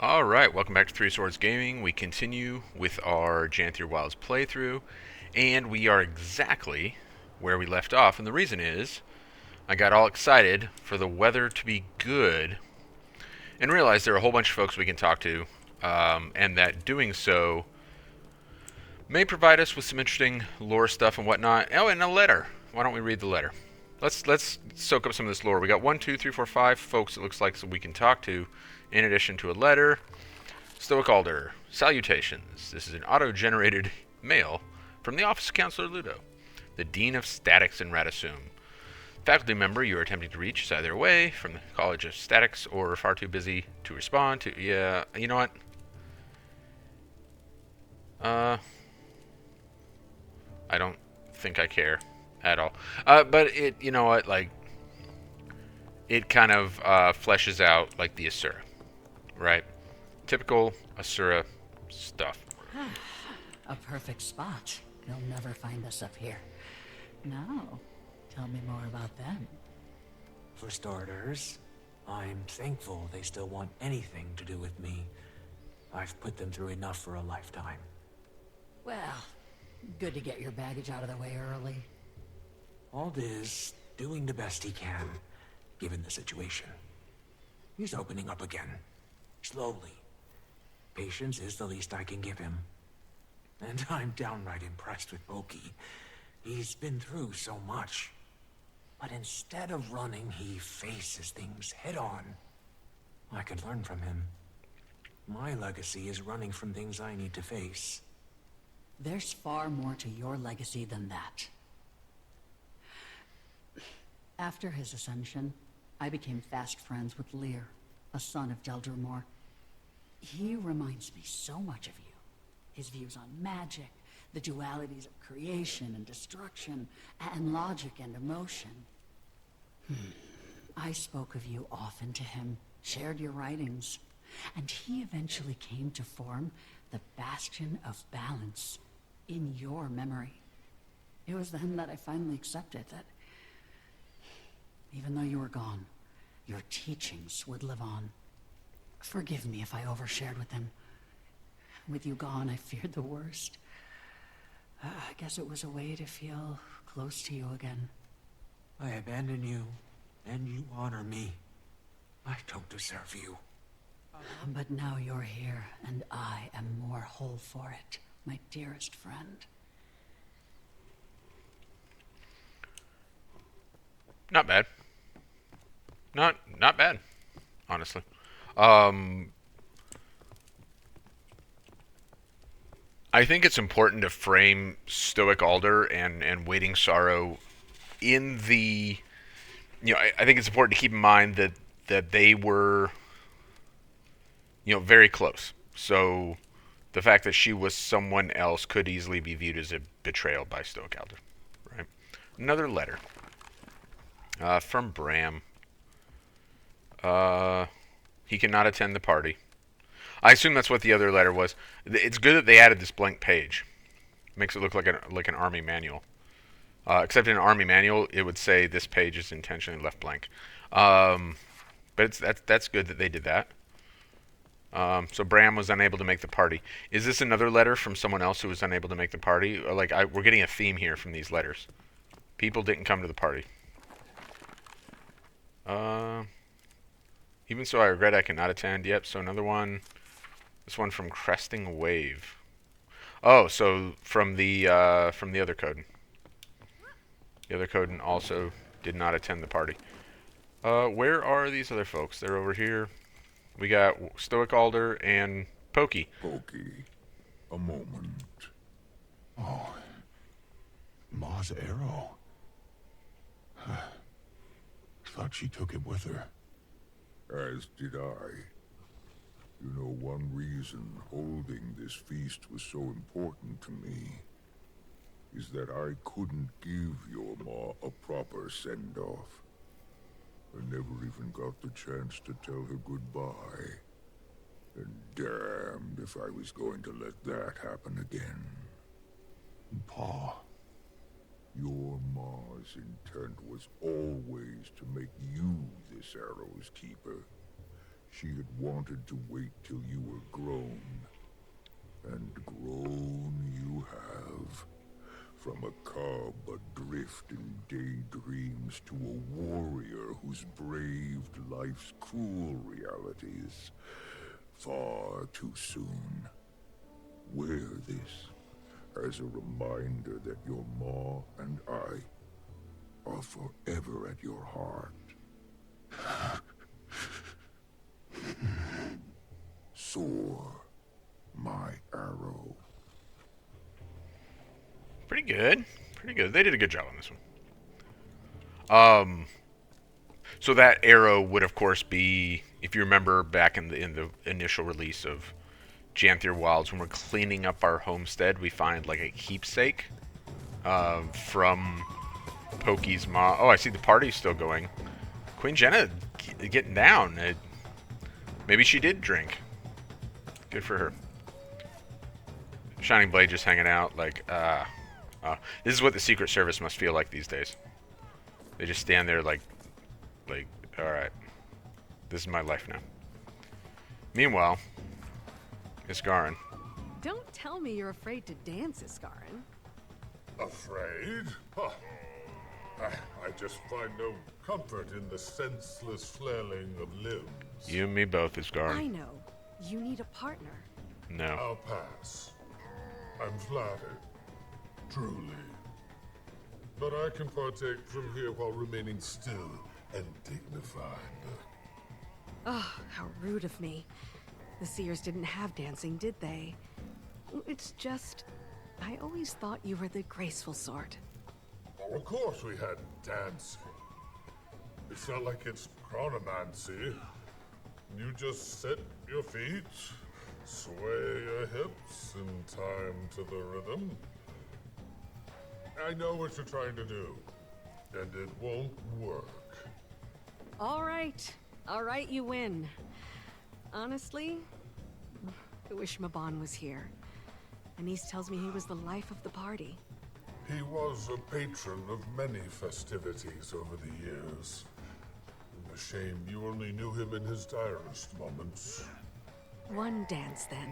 Alright, welcome back to Three Swords Gaming. We continue with our Janthir Wilds playthrough, and we are exactly where we left off, and the reason is I got all excited for the weather to be good and realized there are a whole bunch of folks we can talk to, and that doing so may provide us with some interesting lore stuff and whatnot. Oh, and a letter. Why don't we read the letter? Let's soak up some of this lore. We got 1, 2, 3, 4, 5 folks it looks like so we can talk to, in addition to a letter. Stoic Alder, salutations. This is an auto-generated mail from the Office of Counselor Ludo, the Dean of Statics in Radisum. Faculty member you are attempting to reach is either away from the College of Statics or far too busy to respond to. Yeah, you know what? I don't think I care at all. But it, you know what? Like, it kind of fleshes out like the Asura, right? Typical Asura stuff. A perfect spot. You'll never find us up here. Now, tell me more about them. For starters, I'm thankful they still want anything to do with me. I've put them through enough for a lifetime. Well, good to get your baggage out of the way early. Ald is doing the best he can, given the situation. He's opening up again. Slowly. Patience is the least I can give him. And I'm downright impressed with Pokey. He's been through so much. But instead of running, he faces things head on. I could learn from him. My legacy is running from things I need to face. There's far more to your legacy than that. After his ascension, I became fast friends with Lear, a son of Deldrimor. He reminds me so much of you. His views on magic, the dualities of creation and destruction, and logic and emotion. I spoke of you often to him, shared your writings, and he eventually came to form the Bastion of Balance in your memory. It was then that I finally accepted that even though you were gone, your teachings would live on. Forgive me if I overshared with him. With you gone, I feared the worst. I guess it was a way to feel close to you again. I abandon you, and you honor me. I don't deserve you. But now you're here, and I am more whole for it, my dearest friend. Not bad. Not bad, honestly. I think it's important to frame Stoic Alder and Waiting Sorrow in the... I think it's important to keep in mind that they were, very close. So the fact that she was someone else could easily be viewed as a betrayal by Stoic Alder, right? Another letter from Bram. He cannot attend the party. I assume that's what the other letter was. It's good that they added this blank page. Makes it look like an army manual. Except in an army manual, it would say this page is intentionally left blank. But that's good that they did that. So Bram was unable to make the party. Is this another letter from someone else who was unable to make the party? Or we're getting a theme here from these letters. People didn't come to the party. Even so, I regret I cannot attend. Yep, so another one. This one from Cresting Wave. Oh, so from the other Coden. The other Coden also did not attend the party. Where are these other folks? They're over here. We got Stoic Alder and Pokey. Pokey, a moment. Oh, Ma's arrow. Thought she took it with her. As did I. You know, one reason holding this feast was so important to me is that I couldn't give your Ma a proper send-off. I never even got the chance to tell her goodbye. And damned if I was going to let that happen again. Pa, your Ma's intent was always to make you this arrow's keeper. She had wanted to wait till you were grown. And grown you have. From a cub adrift in daydreams to a warrior who's braved life's cruel realities far too soon. Wear this as a reminder that your Ma and I are forever at your heart. Soar, my arrow. Pretty good. Pretty good. They did a good job on this one. So that arrow would, of course, be, if you remember back in the initial release of Janthir Wilds, when we're cleaning up our homestead, we find like a keepsake from Pokey's mom. Oh, I see the party's still going. Queen Jenna getting down. Maybe she did drink. Good for her. Shining Blade just hanging out like, this is what the Secret Service must feel like these days. They just stand there like, alright, this is my life now. Meanwhile, Iskarin. Don't tell me you're afraid to dance, Iskarin. Afraid? Huh. I just find no comfort in the senseless flailing of limbs. You and me both, I Iskarin. know. You need a partner. No. I'll pass. I'm flattered. Truly. But I can partake from here while remaining still and dignified. Oh, how rude of me. The Seers didn't have dancing, did they? It's just, I always thought you were the graceful sort. Oh, of course we had dancing. It's not like it's chronomancy. You just set your feet, sway your hips in time to the rhythm. I know what you're trying to do, and it won't work. All right, you win. Honestly, I wish Mabon was here. Anise tells me he was the life of the party. He was a patron of many festivities over the years. A shame you only knew him in his direst moments. One dance, then.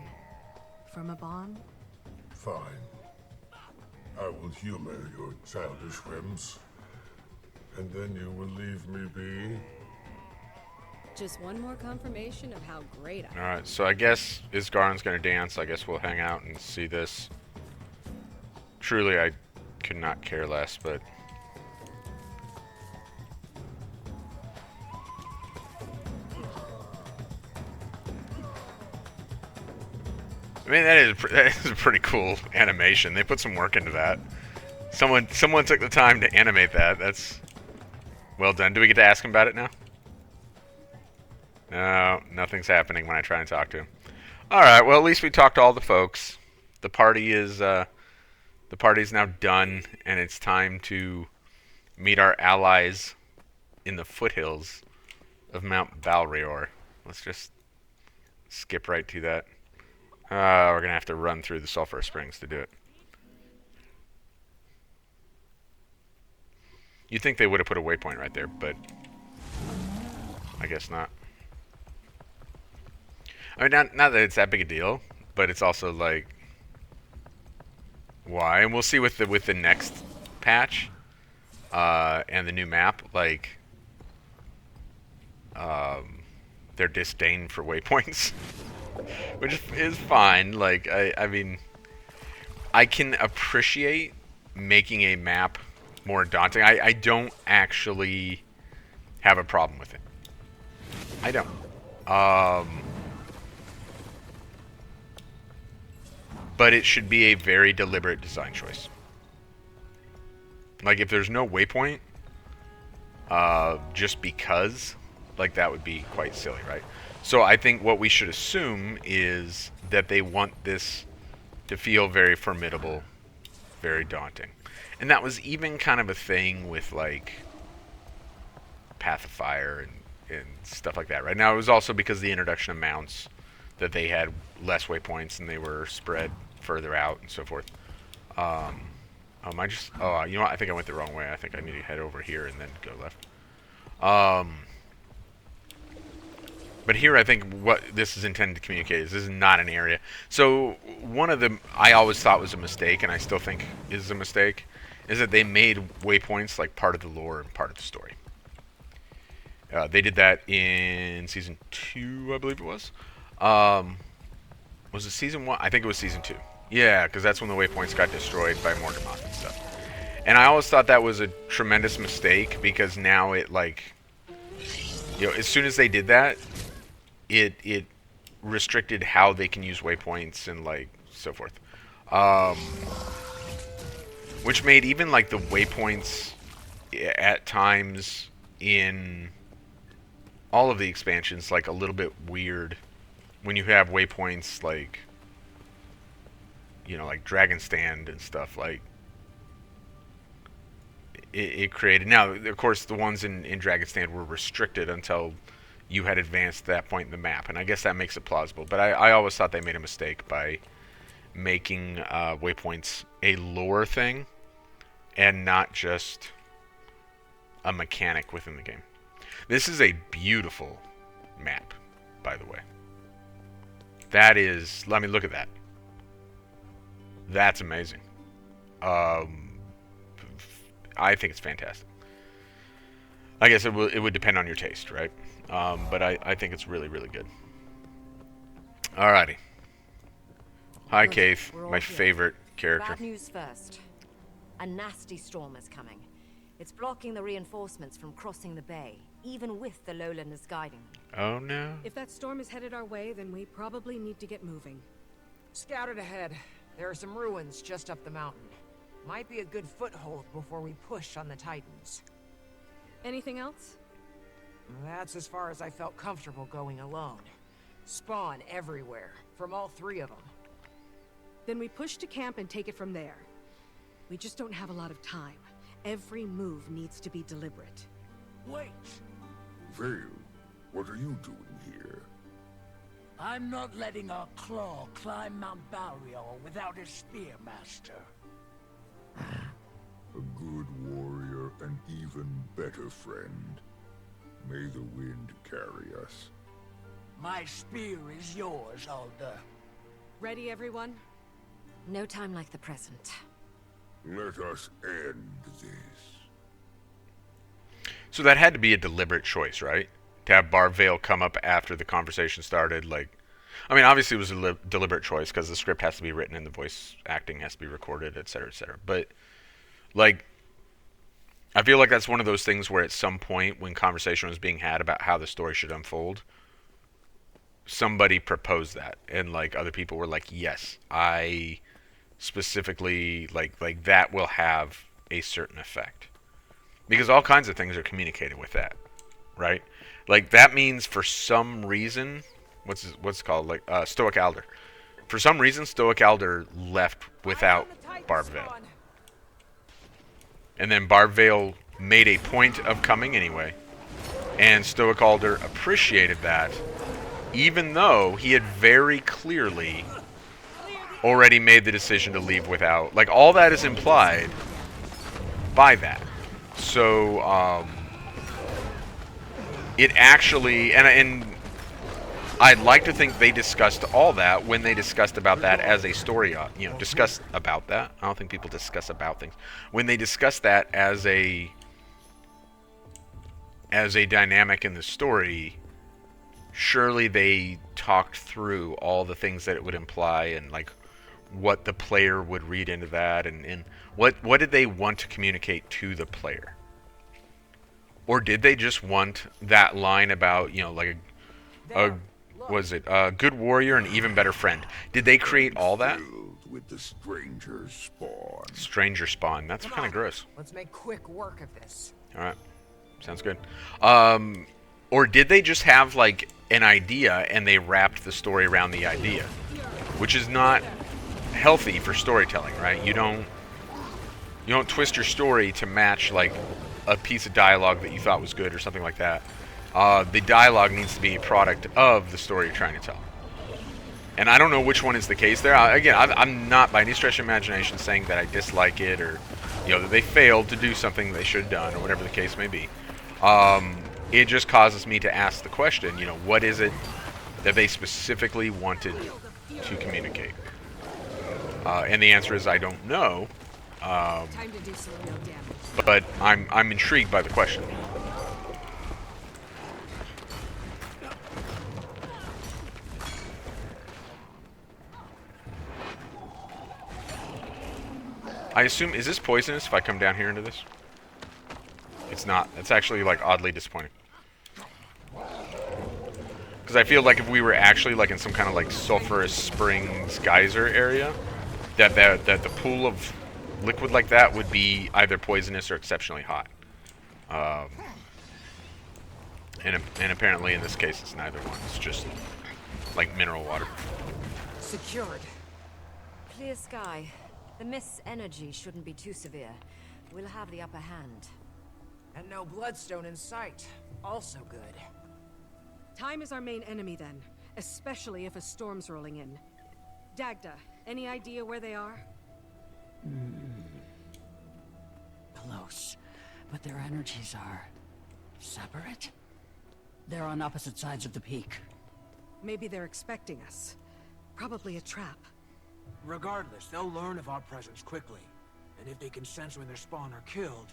For Mabon? Fine. I will humor your childish whims. And then you will leave me be. Just one more confirmation of how great I am. Alright, so I guess Iskarin's gonna dance. I guess we'll hang out and see this. Truly, I could not care less, but... I mean, that is a pretty cool animation. They put some work into that. Someone took the time to animate that. That's well done. Do we get to ask him about it now? No, nothing's happening when I try and talk to him. All right. Well, at least we talked to all the folks. The party's now done, and it's time to meet our allies in the foothills of Mt Balrior. Let's just skip right to that. We're going to have to run through the Sulphur Springs to do it. You'd think they would have put a waypoint right there, but I guess not. I mean, not that it's that big a deal, but it's also like, why? And we'll see with the next patch and the new map, like their disdain for waypoints. Which is fine. Like, I mean, I can appreciate making a map more daunting. I don't actually have a problem with it. I don't. But it should be a very deliberate design choice. Like, if there's no waypoint, just because, like, that would be quite silly, right? So I think what we should assume is that they want this to feel very formidable, very daunting. And that was even kind of a thing with, like, Path of Fire and stuff like that, right? Now, it was also because of the introduction of mounts that they had less waypoints and they were spread further out and so forth. You know what? I think I went the wrong way. I think I need to head over here and then go left. But here, I think what this is intended to communicate is this is not an area. So one of the I always thought was a mistake, and I still think is a mistake, is that they made waypoints like part of the lore and part of the story. They did that in season 2, I believe it was. Was it season 1? I think it was season 2. Yeah, because that's when the waypoints got destroyed by Mortimer and stuff. And I always thought that was a tremendous mistake because now it like, as soon as they did that, it restricted how they can use waypoints and like so forth, which made even like the waypoints at times in all of the expansions like a little bit weird when you have waypoints like, like Dragon Stand and stuff. Like it created, now of course the ones in Dragon Stand were restricted until you had advanced that point in the map, and I guess that makes it plausible. But I always thought they made a mistake by making waypoints a lore thing and not just a mechanic within the game. This is a beautiful map, by the way. That is, let me look at that. That's amazing. I think it's fantastic. I guess it would depend on your taste, right? But I think it's really, really good. Alrighty. Hi, Good. Keith, We're all my here. favorite character. Bad news first. A nasty storm is coming. It's blocking the reinforcements from crossing the bay, even with the lowlanders guiding them. Oh no. If that storm is headed our way, then we probably need to get moving. Scouted ahead. There are some ruins just up the mountain. Might be a good foothold before we push on the Titans. Anything else? That's as far as I felt comfortable going alone. Spawn everywhere, from all 3 of them. Then we push to camp and take it from there. We just don't have a lot of time. Every move needs to be deliberate. Wait! Vale, what are you doing here? I'm not letting our claw climb Mt Balrior without a spearmaster. A good warrior, an even better friend. May the wind carry us. My spear is yours, Alder. Ready, everyone? No time like the present. Let us end this. So that had to be a deliberate choice, right? To have Barvale come up after the conversation started, like, I mean, obviously it was a deliberate choice because the script has to be written and the voice acting has to be recorded, etc., etc. But, like, I feel like that's one of those things where at some point when conversation was being had about how the story should unfold, somebody proposed that, and like other people were like, yes, I specifically like that will have a certain effect, because all kinds of things are communicated with that, right? Like that means for some reason, what's it called, like Stoic Alder, for some reason Stoic Alder left without Barbvale, and then Barbvale made a point of coming anyway, and Stoic Alder appreciated that, even though he had very clearly already made the decision to leave without, like, all that is implied by that. So it actually, and I'd like to think they discussed all that when they discussed about that as a story, discussed about that. I don't think people discuss about things. When they discussed that as a dynamic in the story, surely they talked through all the things that it would imply and like what the player would read into that, and what did they want to communicate to the player? Or did they just want that line about, like a good warrior and even better friend? Did they create all that? Filled with the stranger spawn. Stranger spawn. That's kind of gross. Let's make quick work of this. All right. Sounds good. Or did they just have like an idea and they wrapped the story around the idea, which is not healthy for storytelling, right? You don't twist your story to match like a piece of dialogue that you thought was good or something like that. The dialogue needs to be a product of the story you're trying to tell. And I don't know which one is the case there. Again, I'm not by any stretch of imagination saying that I dislike it or that they failed to do something they should have done or whatever the case may be. it just causes me to ask the question, you know, what is it that they specifically wanted to communicate? And the answer is I don't know. Time to do some real damage. But I'm intrigued by the question. I assume, is this poisonous if I come down here into this? It's not. It's actually like oddly disappointing. Because I feel like if we were actually like in some kind of like sulfurous springs geyser area, that the pool of liquid like that would be either poisonous or exceptionally hot. And apparently in this case it's neither one. It's just like mineral water. Secured. Clear sky. The mist's energy shouldn't be too severe. We'll have the upper hand. And no bloodstone in sight. Also good. Time is our main enemy then, especially if a storm's rolling in. Dagda, any idea where they are? Close, but their energies are separate. They're on opposite sides of the peak. Maybe they're expecting us. Probably a trap. Regardless, they'll learn of our presence quickly. And if they can sense when their spawn are killed,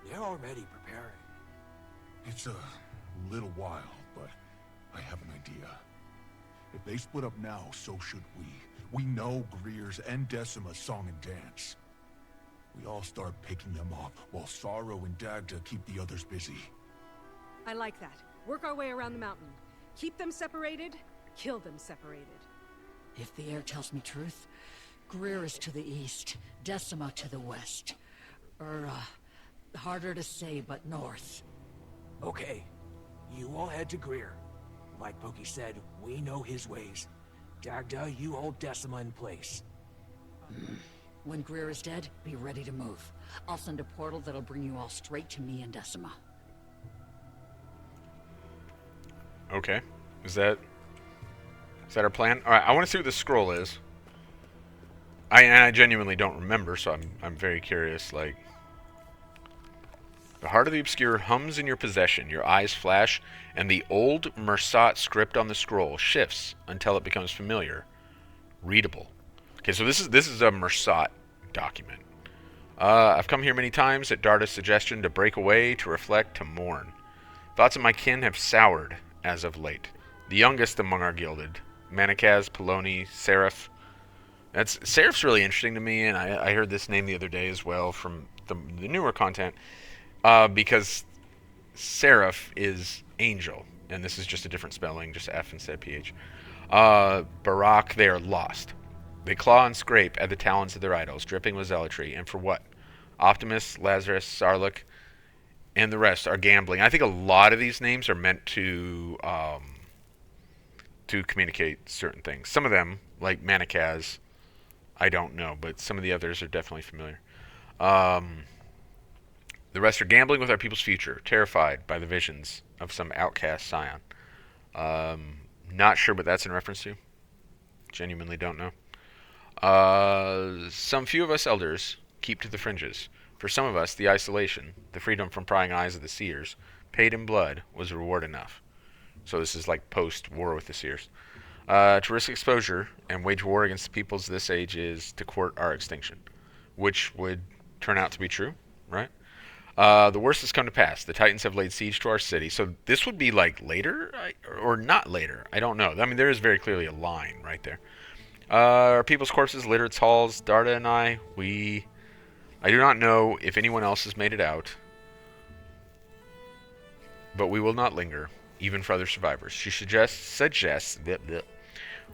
they're already preparing. It's a little while, but I have an idea. If they split up now, so should we. We know Greer's and Decima's song and dance. We all start picking them off, while Sorrow and Dagda keep the others busy. I like that. Work our way around the mountain. Keep them separated, kill them separated. If the air tells me truth, Greer is to the east, Decima to the west. Harder to say, but north. Okay, you all head to Greer. Like Pokey said, we know his ways. Dagda, you hold Decima in place. When Greer is dead, be ready to move. I'll send a portal that'll bring you all straight to me and Decima. Okay. Is that our plan? All right. I want to see what this scroll is. I genuinely don't remember, so I'm very curious. Like, the heart of the obscure hums in your possession. Your eyes flash, and the old Mersat script on the scroll shifts until it becomes familiar, readable. Okay, so this is a Mersat document. I've come here many times at Darda's suggestion to break away, to reflect, to mourn. Thoughts of my kin have soured as of late. The youngest among our gilded, Manikaz, Poloni, Seraph. Seraph's really interesting to me, and I heard this name the other day as well from the newer content, because Seraph is angel, and this is just a different spelling, just F instead of PH. Barak, they are lost. They claw and scrape at the talons of their idols, dripping with zealotry, and for what? Optimus, Lazarus, Sarlacc, and the rest are gambling. I think a lot of these names are meant to communicate certain things. Some of them, like Manikaz, I don't know, but some of the others are definitely familiar. The rest are gambling with our people's future, terrified by the visions of some outcast scion. Not sure what that's in reference to. Genuinely don't know. Some few of us elders keep to the fringes. For some of us, the isolation, the freedom from prying eyes of the seers, paid in blood, was reward enough. So this is like post-war with the seers. To risk exposure and wage war against the peoples of this age is to court our extinction, which would turn out to be true, right? The worst has come to pass. The Titans have laid siege to our city. So this would be like later, or not later. I don't know. I mean, there is very clearly a line right there. Our people's corpses litter its halls. Darda and I do not know if anyone else has made it out, but we will not linger, even for other survivors. She suggests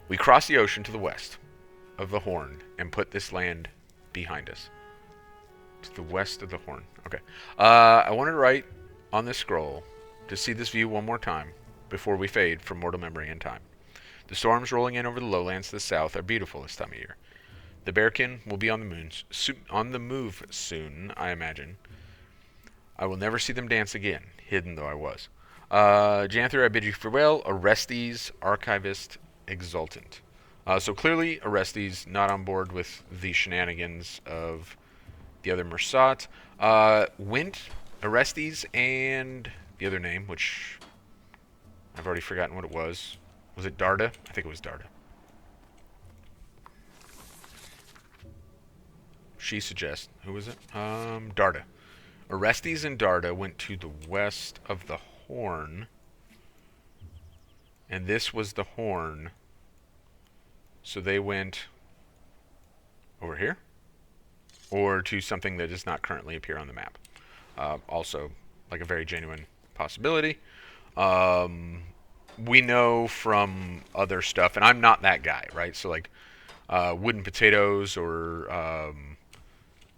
we cross the ocean to the west of the Horn and put this land behind us. To the west of the Horn. Okay. I wanted to write on this scroll to see this view one more time before we fade from mortal memory and time. The storms rolling in over the lowlands to the south are beautiful this time of year. The Bearkin will be on the move soon, I imagine. I will never see them dance again, hidden though I was. Janthir, I bid you farewell. Orestes, Archivist, Exultant. So clearly, Orestes not on board with the shenanigans of the other Mersat. Went, Orestes, and the other name, which I've already forgotten what it was. Was it Darda? I think it was Darda. She suggests. Who was it? Darda. Orestes and Darda went to the west of the Horn. And this was the Horn. So they went over here. Or to something that does not currently appear on the map. Also, like a very genuine possibility. We know from other stuff, and I'm not that guy, right? So like Wooden Potatoes or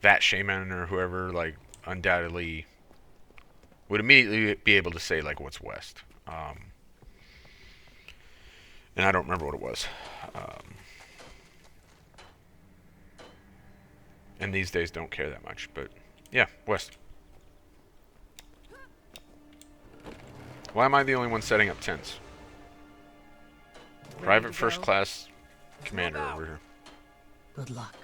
Vat Shaman or whoever, like undoubtedly would immediately be able to say like what's west. And I don't remember what it was. And these days don't care that much, but yeah, west. Why am I the only one setting up tents? Private first class commander over here. Good luck.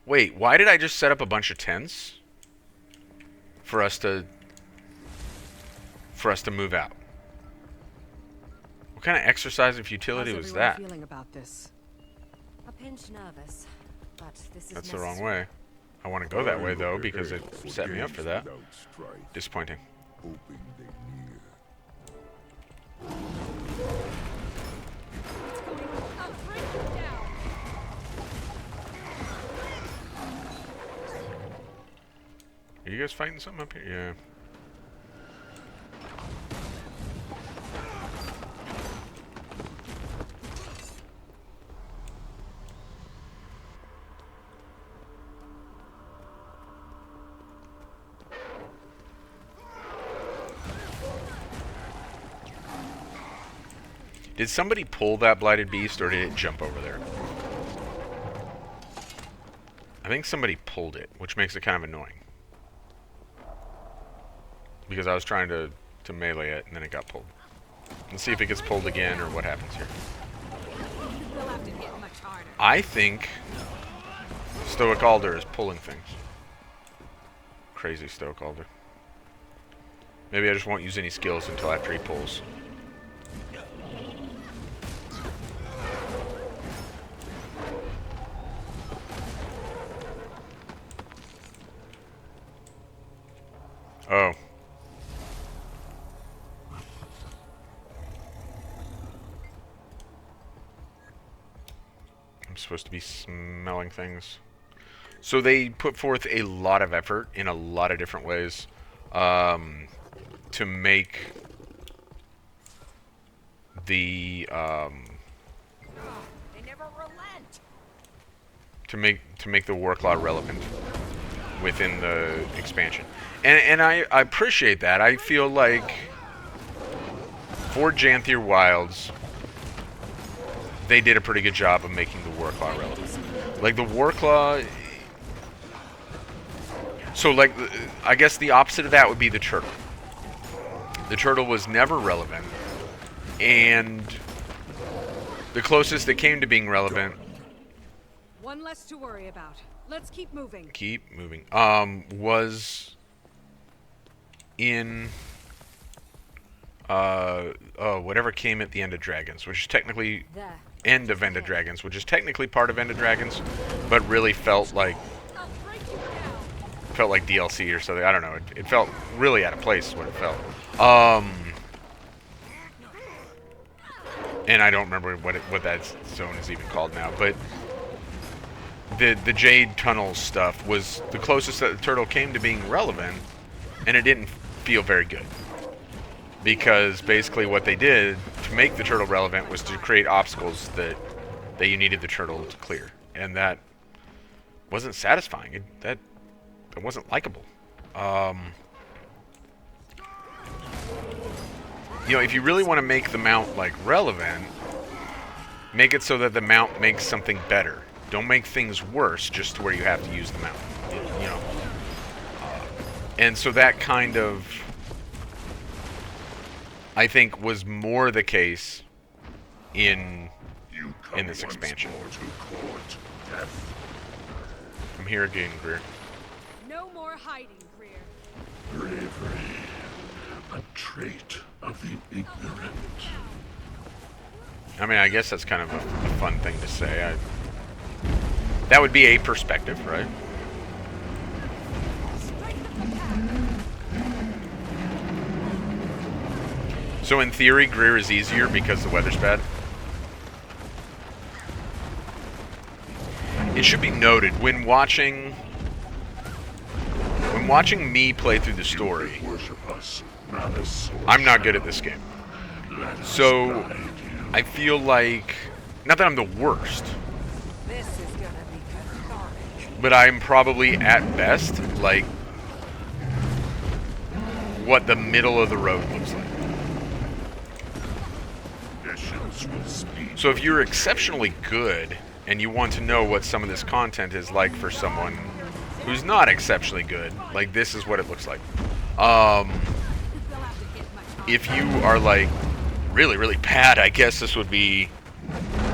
Wait, why did I just set up a bunch of tents? For us to move out. What kind of exercise of futility was that? Feeling about this? A pinch nervous, but this is That's the wrong way. I want to go that way though because it set me up for that. Disappointing. Hoping they near. Are you guys fighting something up here? Yeah. Did somebody pull that blighted beast, or did it jump over there? I think somebody pulled it, which makes it kind of annoying. Because I was trying to melee it, and then it got pulled. Let's see if it gets pulled again, or what happens here. We'll have to hit much harder. I think Stoic Alder is pulling things. Crazy Stoic Alder. Maybe I just won't use any skills until after he pulls. Oh. I'm supposed to be smelling things. So they put forth a lot of effort in a lot of different ways to make the They never relent. to make the work law relevant within the expansion. And I appreciate that. I feel like for Janthir Wilds, they did a pretty good job of making the work law relevant. Like the work law... So like, I guess the opposite of that would be the turtle. The turtle was never relevant. And the closest that came to being relevant... One less to worry about. Let's keep moving. Keep moving. Was in whatever came at the end of Dragons, which is technically end of End of Dragons, which is technically part of End of Dragons, but really felt like DLC or something. I don't know. It felt really out of place what it felt. And I don't remember what that zone is even called now, but the Jade Tunnel stuff was the closest that the turtle came to being relevant, and it didn't feel very good. Because basically what they did to make the turtle relevant was to create obstacles that you needed the turtle to clear. And that wasn't satisfying. That wasn't likable. You know, if you really want to make the mount like relevant, make it so that the mount makes something better. Don't make things worse just to where you have to use the mount. You know. And so that kind of, I think, was more the case in this expansion. I'm here again, Greer. No more hiding, Greer. Bravery. A trait of the ignorant. I mean, I guess that's kind of a fun thing to say. That would be a perspective, right? So in theory, Greer is easier because the weather's bad. It should be noted when watching me play through the story, I'm not good at this game. So I feel like, not that I'm the worst, This is gonna be cathartic. but I'm probably at best like what the middle of the road looks like. So if you're exceptionally good and you want to know what some of this content is like for someone who's not exceptionally good, like this is what it looks like. If you are like really, really bad, I guess this would be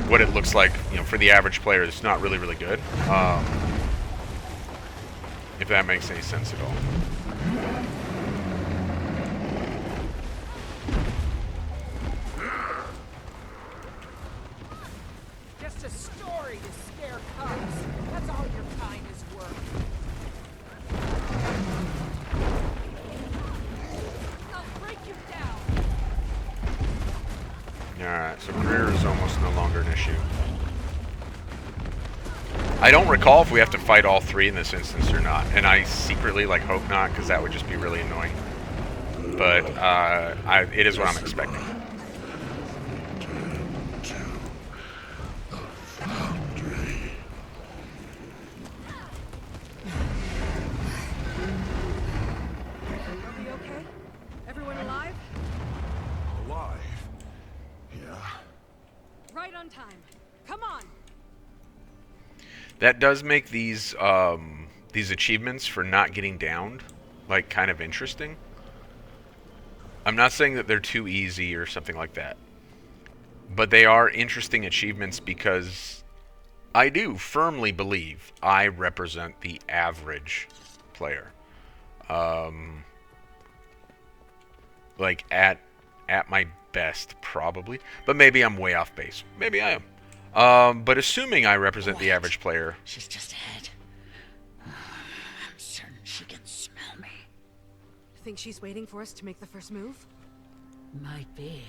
what it looks like, you know, for the average player that's not really, really good. If that makes any sense at all. Just a story to scare cubs. That's all your kind is worth. I'll break you down. Alright, so Greer is almost no longer an issue. I don't recall if we have to fight all three in this instance or not, and I secretly like hope not, because that would just be really annoying. But it is what I'm expecting. Are we okay? Everyone alive? Alive? Yeah. Right on time. Come on. That does make these achievements for not getting downed like kind of interesting. I'm not saying that they're too easy or something like that, but they are interesting achievements because I do firmly believe I represent the average player. Like at my best, probably, but maybe I'm way off base. Maybe I am. But assuming I represent the average player, She's just ahead. I'm certain she can smell me. Think she's waiting for us to make the first move? Might be.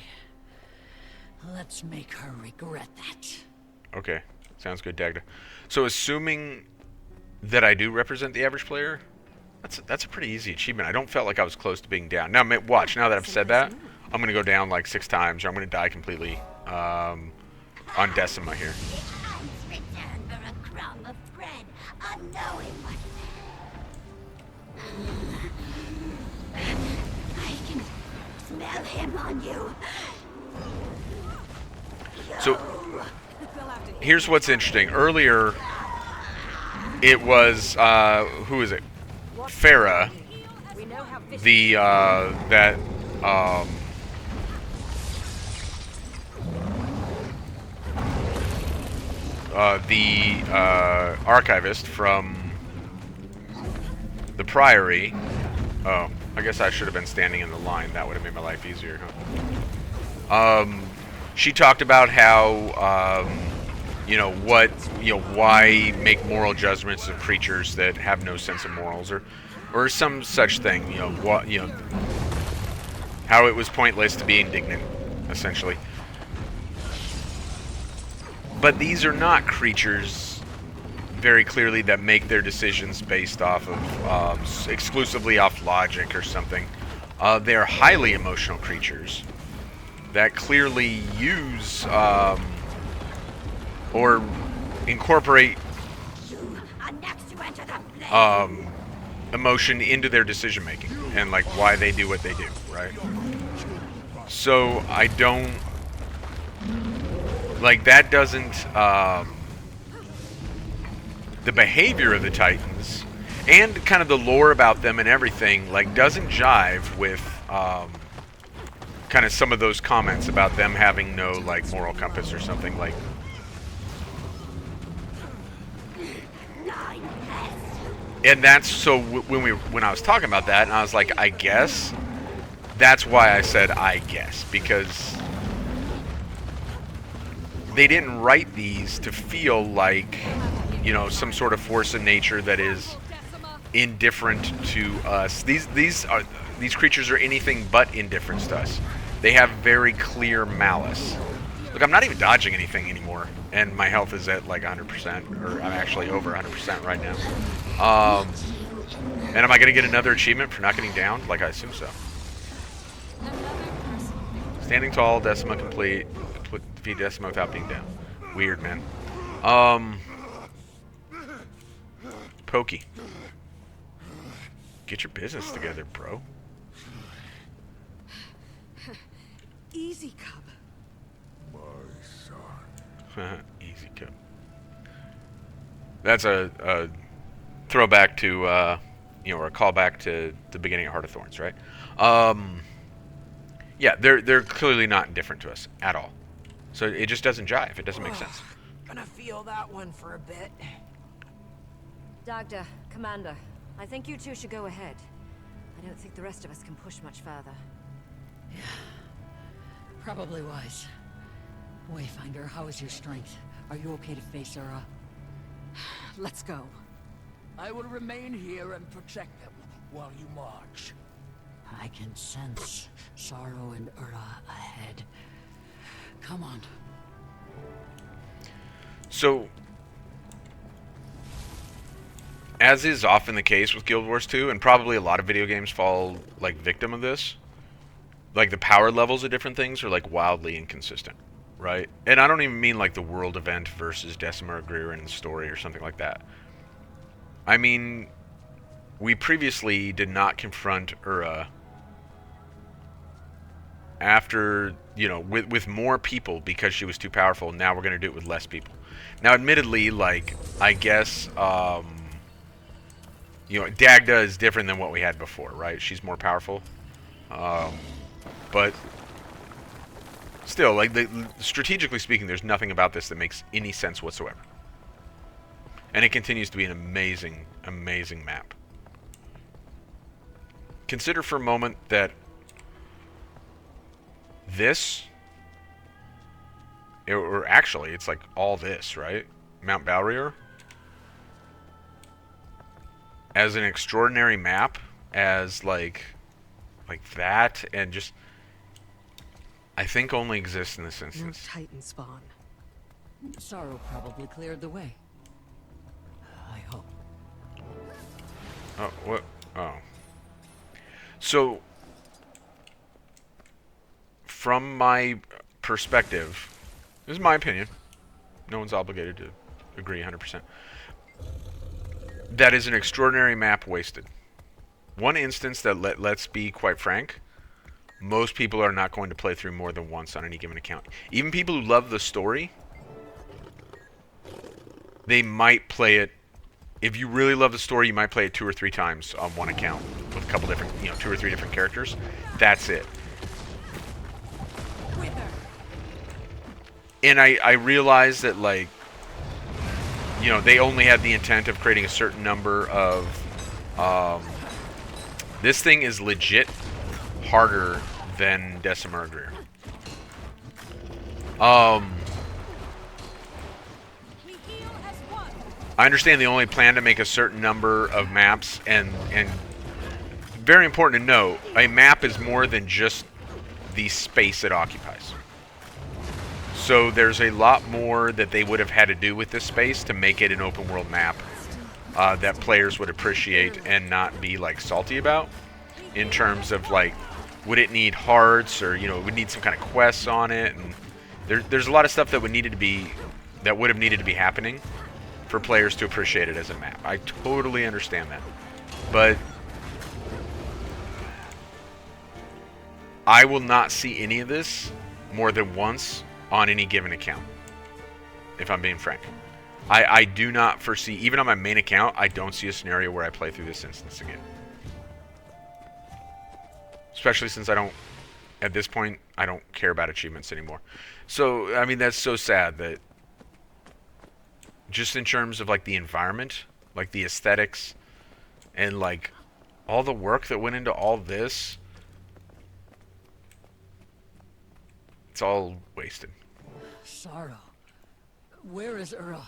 Let's make her regret that. okay, sounds good, Dagda. So assuming that I do represent the average player, that's a pretty easy achievement. I don't feel like I was close to being down. Now, watch. Now that I've said that, I'm gonna go down like 6 times, or I'm gonna die completely on Decima here. Return for a crumb of bread, unknowing what. I can smell him on you. So here's what's interesting. Earlier, it was who is it? Farah, the archivist from the Priory. Oh, I guess I should have been standing in the line. That would have made my life easier, huh? She talked about how, why make moral judgments of creatures that have no sense of morals, or some such thing. How it was pointless to be indignant, essentially. But these are not creatures, very clearly, that make their decisions based off of exclusively off logic or something. They're highly emotional creatures that clearly use or incorporate emotion into their decision making and like why they do what they do, right? So I don't like that. Doesn't the behavior of the Titans and kind of the lore about them and everything like doesn't jive with kind of some of those comments about them having no like moral compass or something like. And that's so when I was talking about that, and I was like, I guess that's why I said I guess, because they didn't write these to feel like, you know, some sort of force in nature that is indifferent to us. These creatures are anything but indifferent to us. They have very clear malice. Look, I'm not even dodging anything anymore, and my health is at like 100%, or I'm actually over 100% right now. And am I going to get another achievement for not getting down? Like, I assume so. Standing tall, Decima complete. Defeat Decima without being down. Weird, man. Pokey. Get your business together, bro. Easy, cub. My son. Easy cub. That's a throwback to, you know, or a callback to the beginning of Heart of Thorns, right? Yeah, they're clearly not indifferent to us at all. So it just doesn't jive. It doesn't make sense. Gonna feel that one for a bit. Dagda, Commander, I think you two should go ahead. I don't think the rest of us can push much further. Yeah. Probably wise. Wayfinder, how is your strength? Are you okay to face Ura? Let's go. I will remain here and protect them while you march. I can sense sorrow and Ura ahead. Come on. So, as is often the case with Guild Wars 2, and probably a lot of video games fall like victim of this, like the power levels of different things are like wildly inconsistent, right? And I don't even mean like the world event versus Decima or Greerin's story or something like that. I mean, we previously did not confront Ura after, you know, with more people because she was too powerful. Now we're going to do it with less people. Now, admittedly, like, I guess, you know, Dagda is different than what we had before, right? She's more powerful. But still, like, strategically speaking, there's nothing about this that makes any sense whatsoever. And it continues to be an amazing, amazing map. Consider for a moment that this, or actually, it's like all this, right? Mt Balrior, as an extraordinary map, as like that, and just, I think only exists in this No instance. Titan spawn. Sorrow probably cleared the way. I hope. Oh, what? Oh. So, from my perspective, this is my opinion. No one's obligated to agree 100%. That is an extraordinary map wasted. One instance that, let's be quite frank, most people are not going to play through more than once on any given account. Even people who love the story, they might play it. If you really love the story, you might play it 2 or 3 times on one account with a couple different, you know, 2 or 3 different characters. That's it. And I realize that, like, you know, they only had the intent of creating a certain number of, this thing is legit harder than Decima or Greer. I understand they only plan to make a certain number of maps, and very important to note, a map is more than just the space it occupies. So there's a lot more that they would have had to do with this space to make it an open world map that players would appreciate and not be like salty about, in terms of like, would it need hearts, or, you know, it would need some kind of quests on it, and there's a lot of stuff that would have needed to be happening for players to appreciate it as a map. I totally understand that, but I will not see any of this more than once on any given account, if I'm being frank. I do not foresee, even on my main account, I don't see a scenario where I play through this instance again. Especially since at this point, I don't care about achievements anymore. So, I mean, that's so sad that, just in terms of, like, the environment, like, the aesthetics, and, like, all the work that went into all this, It's all wasted. Sorrow. Where is Ura?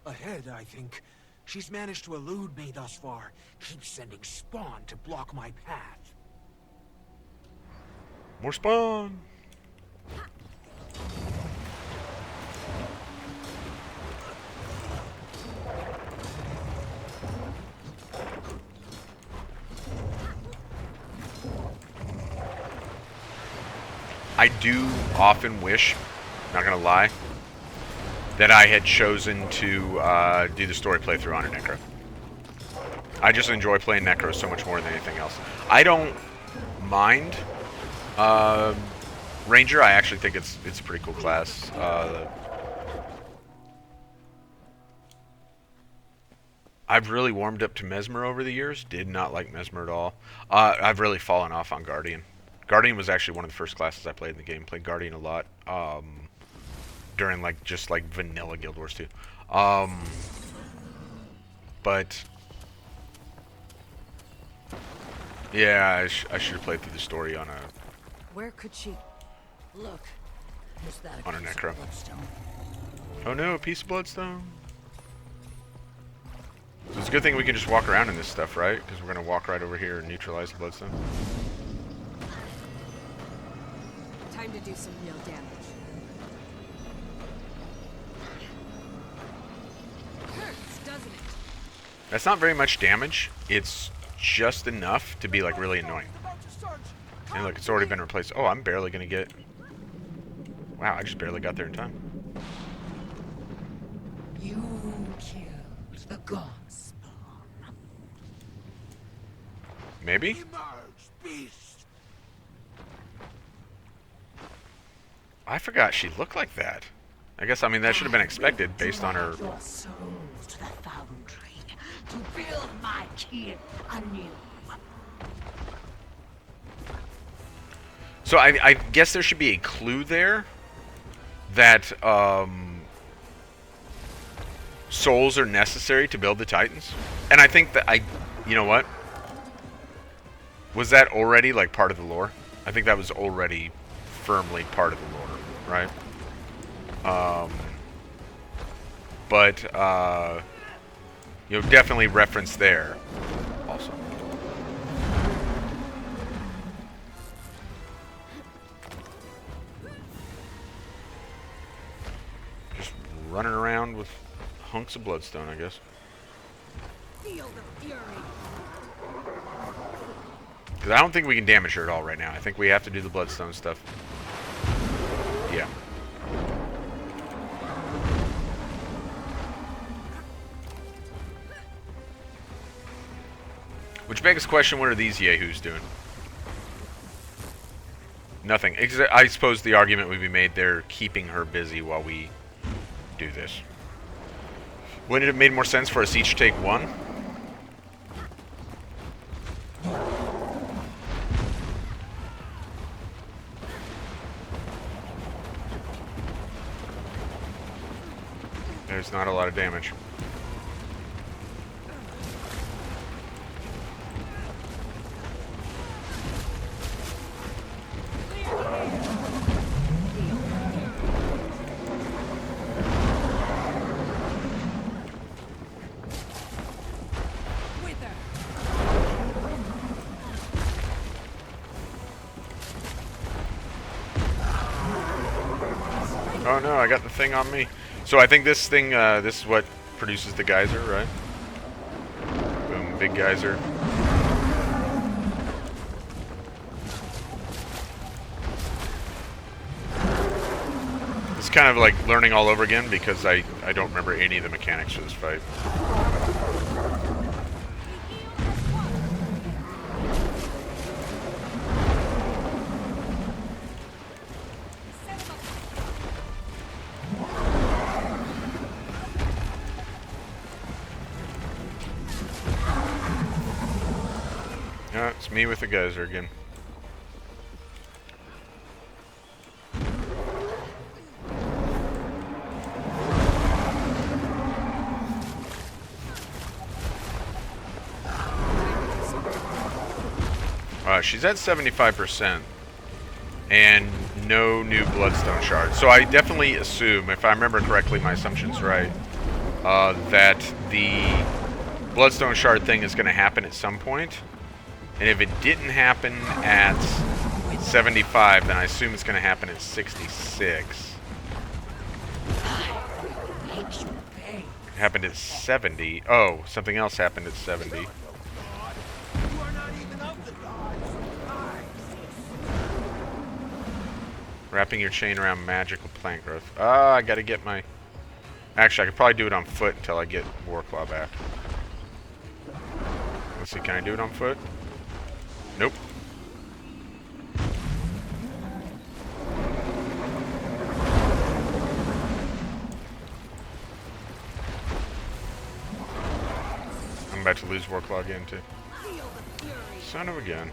Ahead, I think. She's managed to elude me thus far. Keeps sending spawn to block my path. More spawn! I do often wish, not gonna lie, that I had chosen to do the story playthrough on a Necro. I just enjoy playing Necros so much more than anything else. I don't mind Ranger. I actually think it's a pretty cool class. I've really warmed up to Mesmer over the years. Did not like Mesmer at all. I've really fallen off on Guardian. Guardian was actually one of the first classes I played in the game. Played Guardian a lot during just vanilla Guild Wars 2. But yeah, I should have played through the story on a Where could she... Look, is that on a piece of Necro. bloodstone? Oh no, a piece of bloodstone. So it's a good thing we can just walk around in this stuff, right? Because we're gonna walk right over here and neutralize the bloodstone. Time to do some real damage. Hurts, doesn't it? That's not very much damage. It's just enough to be really annoying. And look, it's already been replaced. Oh, I'm barely gonna get... Wow, I just barely got there in time. You killed the god spawn. Maybe? Emerge, beast! Ah. I forgot she looked like that. I guess, I mean, that should have been expected based on her... Your souls to the foundry to build my kin anew. So I guess there should be a clue there that souls are necessary to build the Titans. And I think that you know what? Was that already like part of the lore? I think that was already firmly part of the lore, right? But you know, definitely reference there also. Just running around with hunks of bloodstone, I guess. Feel the fury. Because I don't think we can damage her at all right now. I think we have to do the bloodstone stuff. Yeah. Which begs the question, what are these yahoos doing? Nothing. I suppose the argument would be made they're keeping her busy while we do this. Wouldn't it have made more sense for us each to take one? There's not a lot of damage. Oh no, I got the thing on me. So I think this thing, this is what produces the geyser, right? Boom, big geyser. It's kind of like learning all over again because I don't remember any of the mechanics for this fight. Yeah, it's me with the geyser again. She's at 75%, and no new bloodstone shards. So I definitely assume, if I remember correctly, my assumption's right, that the bloodstone shard thing is going to happen at some point. And if it didn't happen at 75, then I assume it's going to happen at 66. It happened at 70. Oh, something else happened at 70. Wrapping your chain around magical plant growth. I gotta get my... Actually, I could probably do it on foot until I get Warclaw back. Let's see, can I do it on foot? Nope. I'm about to lose Warclaw again, too. Son of a gun.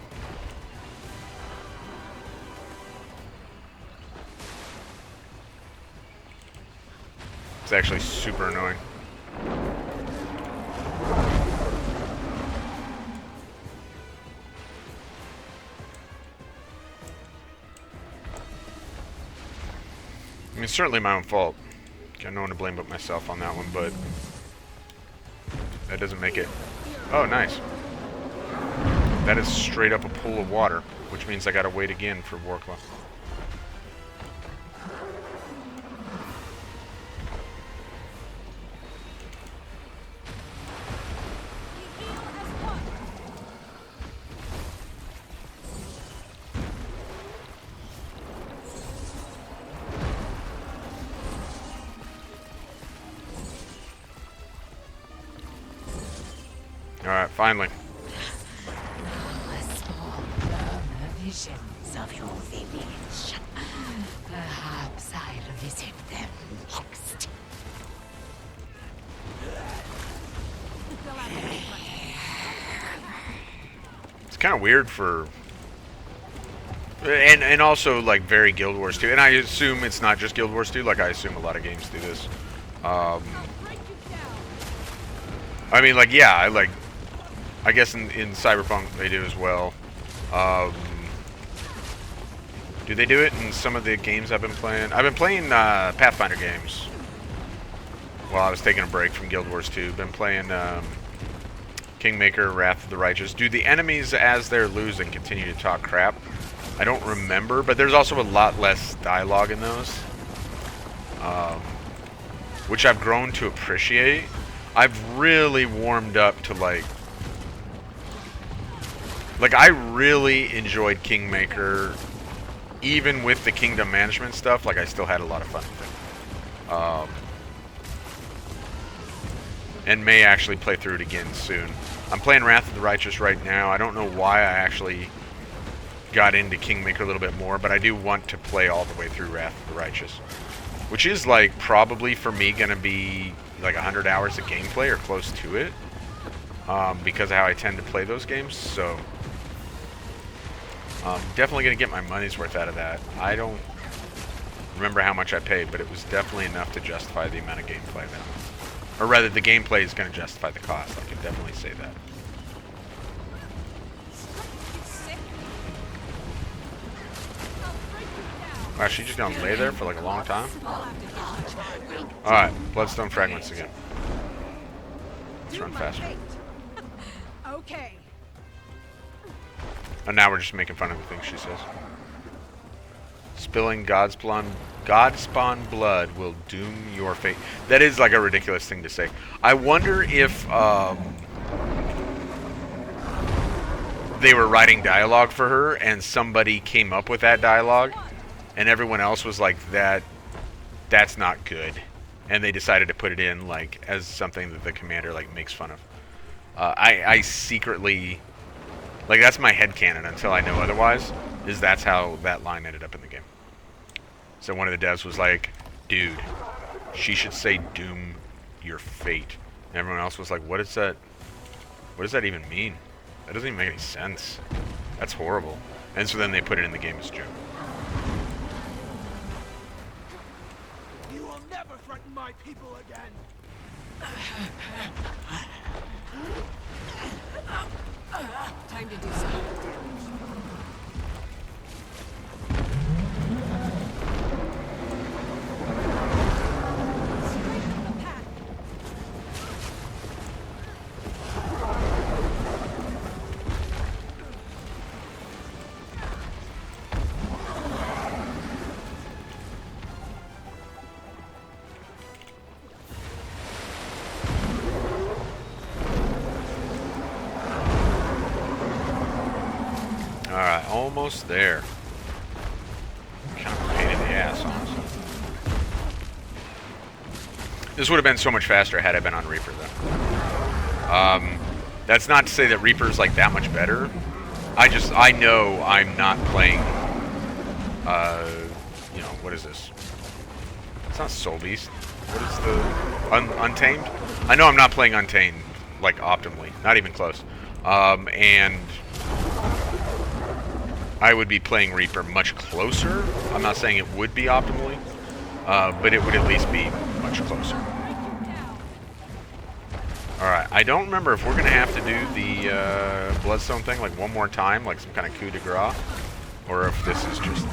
It's actually super annoying. I mean, it's certainly my own fault. Got no one to blame but myself on that one, but that doesn't make it... Oh, nice. That is straight up a pool of water, which means I gotta wait again for Warclaw. Alright, finally. Visions of your village. Perhaps I'll visit them next. It's kind of weird for... And also, like, very Guild Wars 2. And I assume it's not just Guild Wars 2. Like, I assume a lot of games do this. I mean, like, yeah, I guess in Cyberpunk they do as well. Do they do it in some of the games I've been playing? I've been playing Pathfinder games while I was taking a break from Guild Wars 2. Been playing Kingmaker, Wrath of the Righteous. Do the enemies, as they're losing, continue to talk crap? I don't remember, but there's also a lot less dialogue in those, which I've grown to appreciate. I've really warmed up to, like, I really enjoyed Kingmaker, even with the kingdom management stuff. Like, I still had a lot of fun with it. And may actually play through it again soon. I'm playing Wrath of the Righteous right now. I don't know why I actually got into Kingmaker a little bit more, but I do want to play all the way through Wrath of the Righteous. Which is, like, probably for me gonna be, like, 100 hours of gameplay or close to it. Because of how I tend to play those games, so... definitely going to get my money's worth out of that. I don't remember how much I paid, but it was definitely enough to justify the amount of gameplay that. Or rather, the gameplay is going to justify the cost. I can definitely say that. Wow, she's just going to lay there for like a long time? Alright, Bloodstone Fragments again. Let's run faster. Okay. And now we're just making fun of the things she says. Spilling Godspawn blood will doom your fate. That is like a ridiculous thing to say. I wonder if they were writing dialogue for her and somebody came up with that dialogue and everyone else was like, that's not good. And they decided to put it in like as something that the commander like makes fun of. I secretly... Like, that's my headcanon until I know otherwise, is that's how that line ended up in the game. So one of the devs was like, dude, she should say doom your fate. And everyone else was like, what does that even mean? That doesn't even make any sense. That's horrible. And so then they put it in the game as a joke. You will never threaten my people again. Time to do some damage. almost there. Kind of a pain in the ass, honestly. This would have been so much faster had I been on Reaper, though. That's not to say that Reaper's like that much better. I know I'm not playing, you know, what is this? It's not Soul Beast. What is the... Untamed? I know I'm not playing Untamed, like, optimally. Not even close. And I would be playing Reaper much closer. I'm not saying it would be optimally, but it would at least be much closer. Alright, I don't remember if we're going to have to do the Bloodstone thing like one more time, like some kind of coup de grace, or if this is just it.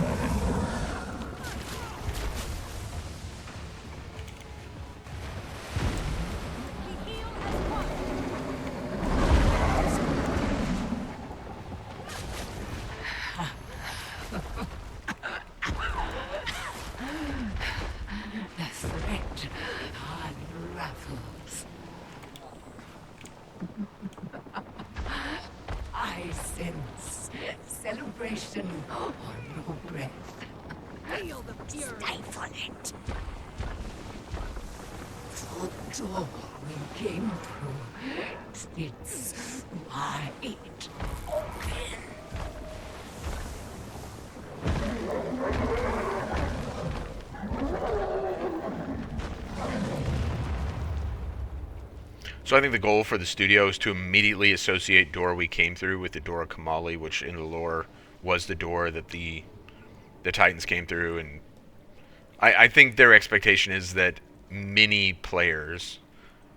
The threat unravels. I sense celebration on your breath. Feel the fury. Stifle it. The door we came through, it's wide open. So I think the goal for the studio is to immediately associate door we came through with the door of Kamali, which in the lore was the door that the Titans came through, and I think their expectation is that many players,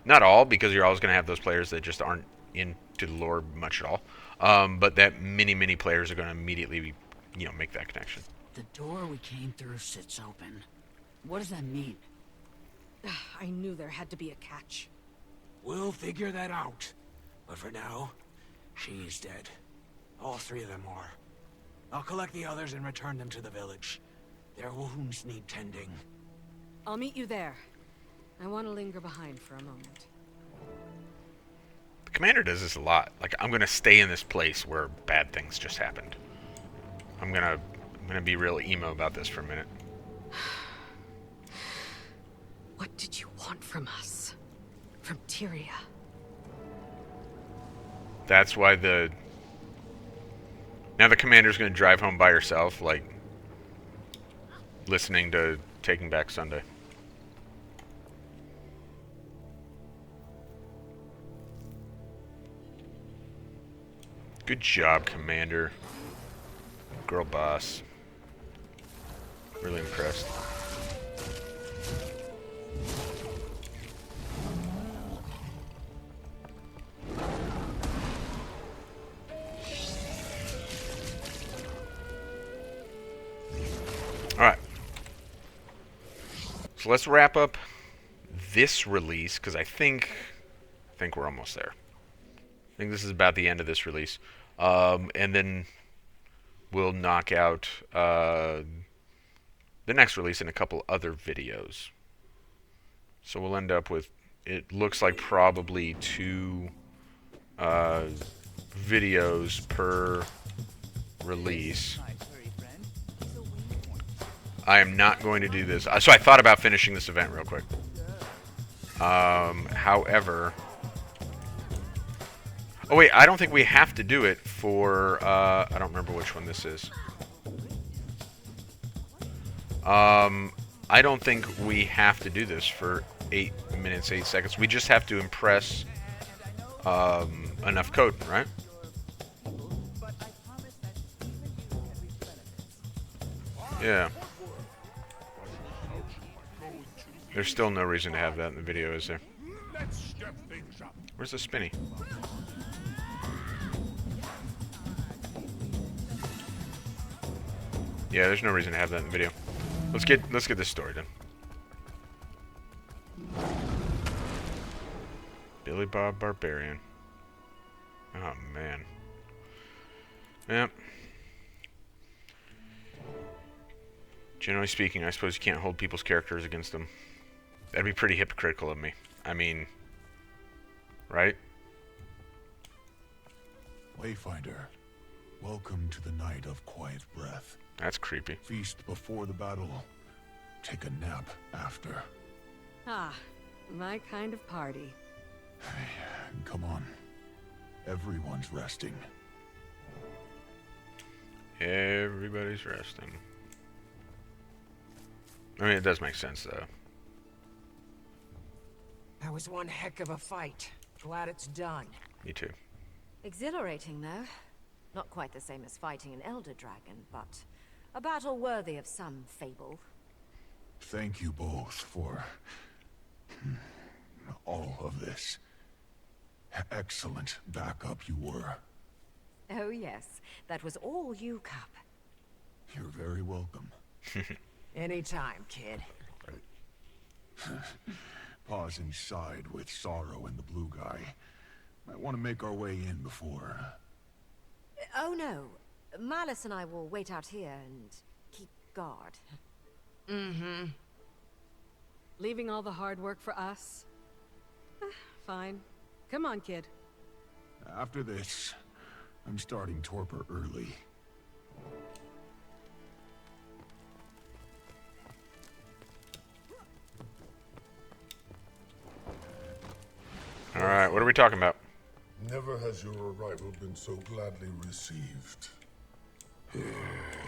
not all, because you're always going to have those players that just aren't into the lore much at all, but that many players are going to immediately, you know, make that connection. The door we came through sits open. What does that mean? I knew there had to be a catch. We'll figure that out. But for now, she's dead. All three of them are. I'll collect the others and return them to the village. Their wounds need tending. I'll meet you there. I want to linger behind for a moment. The commander does this a lot. Like, I'm going to stay in this place where bad things just happened. I'm gonna be real emo about this for a minute. What did you want from us? From Tyria? That's why now the commander's gonna drive home by herself, like listening to Taking Back Sunday. Good job, Commander. Girl boss. Really impressed. Alright. So let's wrap up this release, because I think we're almost there. I think this is about the end of this release. And then we'll knock out the next release in a couple other videos. So we'll end up with, it looks like probably 2 videos per release. I am not going to do this. So I thought about finishing this event real quick. However... Oh wait, I don't think we have to do it for, I don't remember which one this is. I don't think we have to do this for 8 minutes, 8 seconds. We just have to impress enough code, right? Yeah. There's still no reason to have that in the video, is there? Where's the spinny? Yeah, there's no reason to have that in the video. Let's get this story done. Billy Bob Barbarian. Oh man. Yep. Generally speaking, I suppose you can't hold people's characters against them. That'd be pretty hypocritical of me. I mean, right? Wayfinder, Welcome to the night of quiet breath. That's creepy. Feast before the battle. Take a nap after. Ah, my kind of party. Come on. Everyone's resting. Everybody's resting. I mean, it does make sense, though. That was one heck of a fight. Glad it's done. Me too. Exhilarating, though. Not quite the same as fighting an Elder Dragon, but a battle worthy of some fable. Thank you both for all of this. Excellent backup you were. Oh yes, that was all you, Cup. You're very welcome. Anytime, kid. Pausing side with Sorrow and the blue guy. Might want to make our way in before... Oh no, Malice and I will wait out here and keep guard. Mm-hmm. Leaving all the hard work for us? Fine. Come on, kid. After this, I'm starting torpor early. Alright, what are we talking about? Never has your arrival been so gladly received.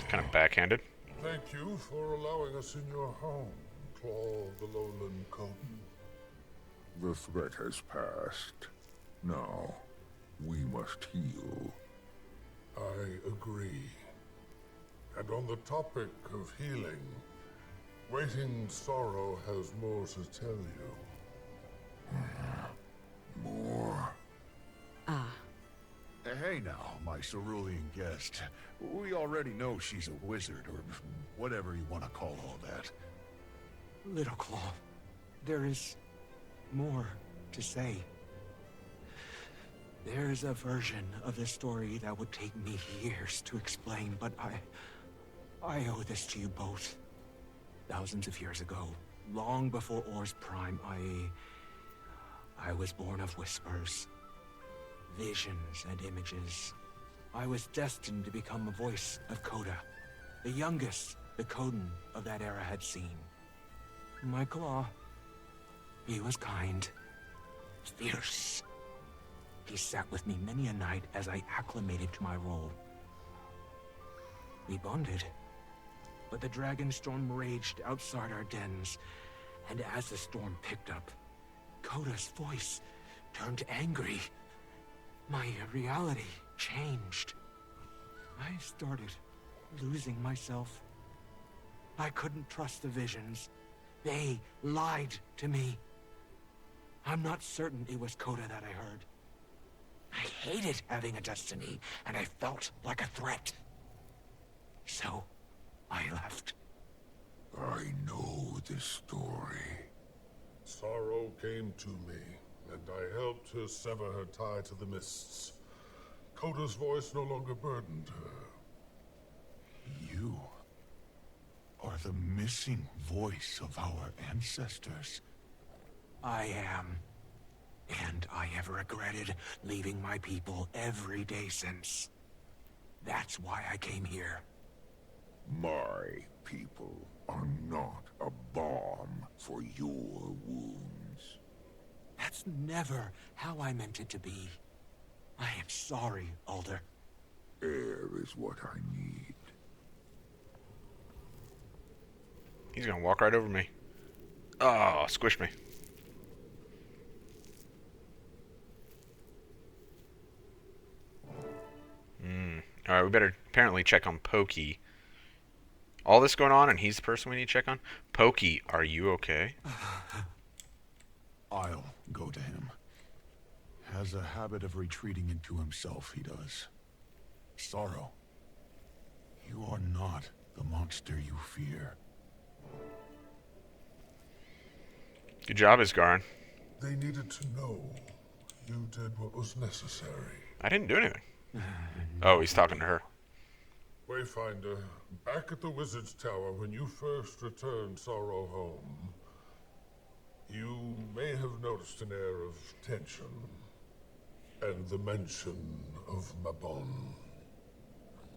Kind of backhanded. Thank you for allowing us in your home, Claw of the Lowland Cone. The threat has passed. Now, we must heal. I agree. And on the topic of healing, Waiting Sorrow has more to tell you. More? Ah. Hey now, my cerulean guest. We already know she's a wizard, or whatever you want to call all that. Little Claw, there is more to say. There's a version of the story that would take me years to explain, but I owe this to you both. Thousands of years ago, long before Or's prime, I was born of whispers, visions and images. I was destined to become a voice of Coda, the youngest the Coden of that era had seen. My Claw, he was kind, fierce. He sat with me many a night as I acclimated to my role. We bonded, but the dragon storm raged outside our dens, and as the storm picked up, Coda's voice turned angry. My reality changed. I started losing myself. I couldn't trust the visions. They lied to me. I'm not certain it was Coda that I heard. I hated having a destiny, and I felt like a threat. So, I left. I know this story. Sorrow came to me, and I helped her sever her tie to the mists. Coda's voice no longer burdened her. You are the missing voice of our ancestors. I am. And I have regretted leaving my people every day since. That's why I came here. My people are not a balm for your wounds. That's never how I meant it to be. I am sorry, Alder. Air is what I need. He's gonna walk right over me. Oh, squish me. Alright, we better apparently check on Pokey. All this going on, and he's the person we need to check on? Pokey, are you okay? I'll go to him. Has a habit of retreating into himself, he does. Sorrow, you are not the monster you fear. Good job, Isgarin. They needed to know you did what was necessary. I didn't do anything. Oh, he's talking to her. Wayfinder, back at the Wizard's Tower when you first returned Sorrow home, you may have noticed an air of tension and the mention of Mabon.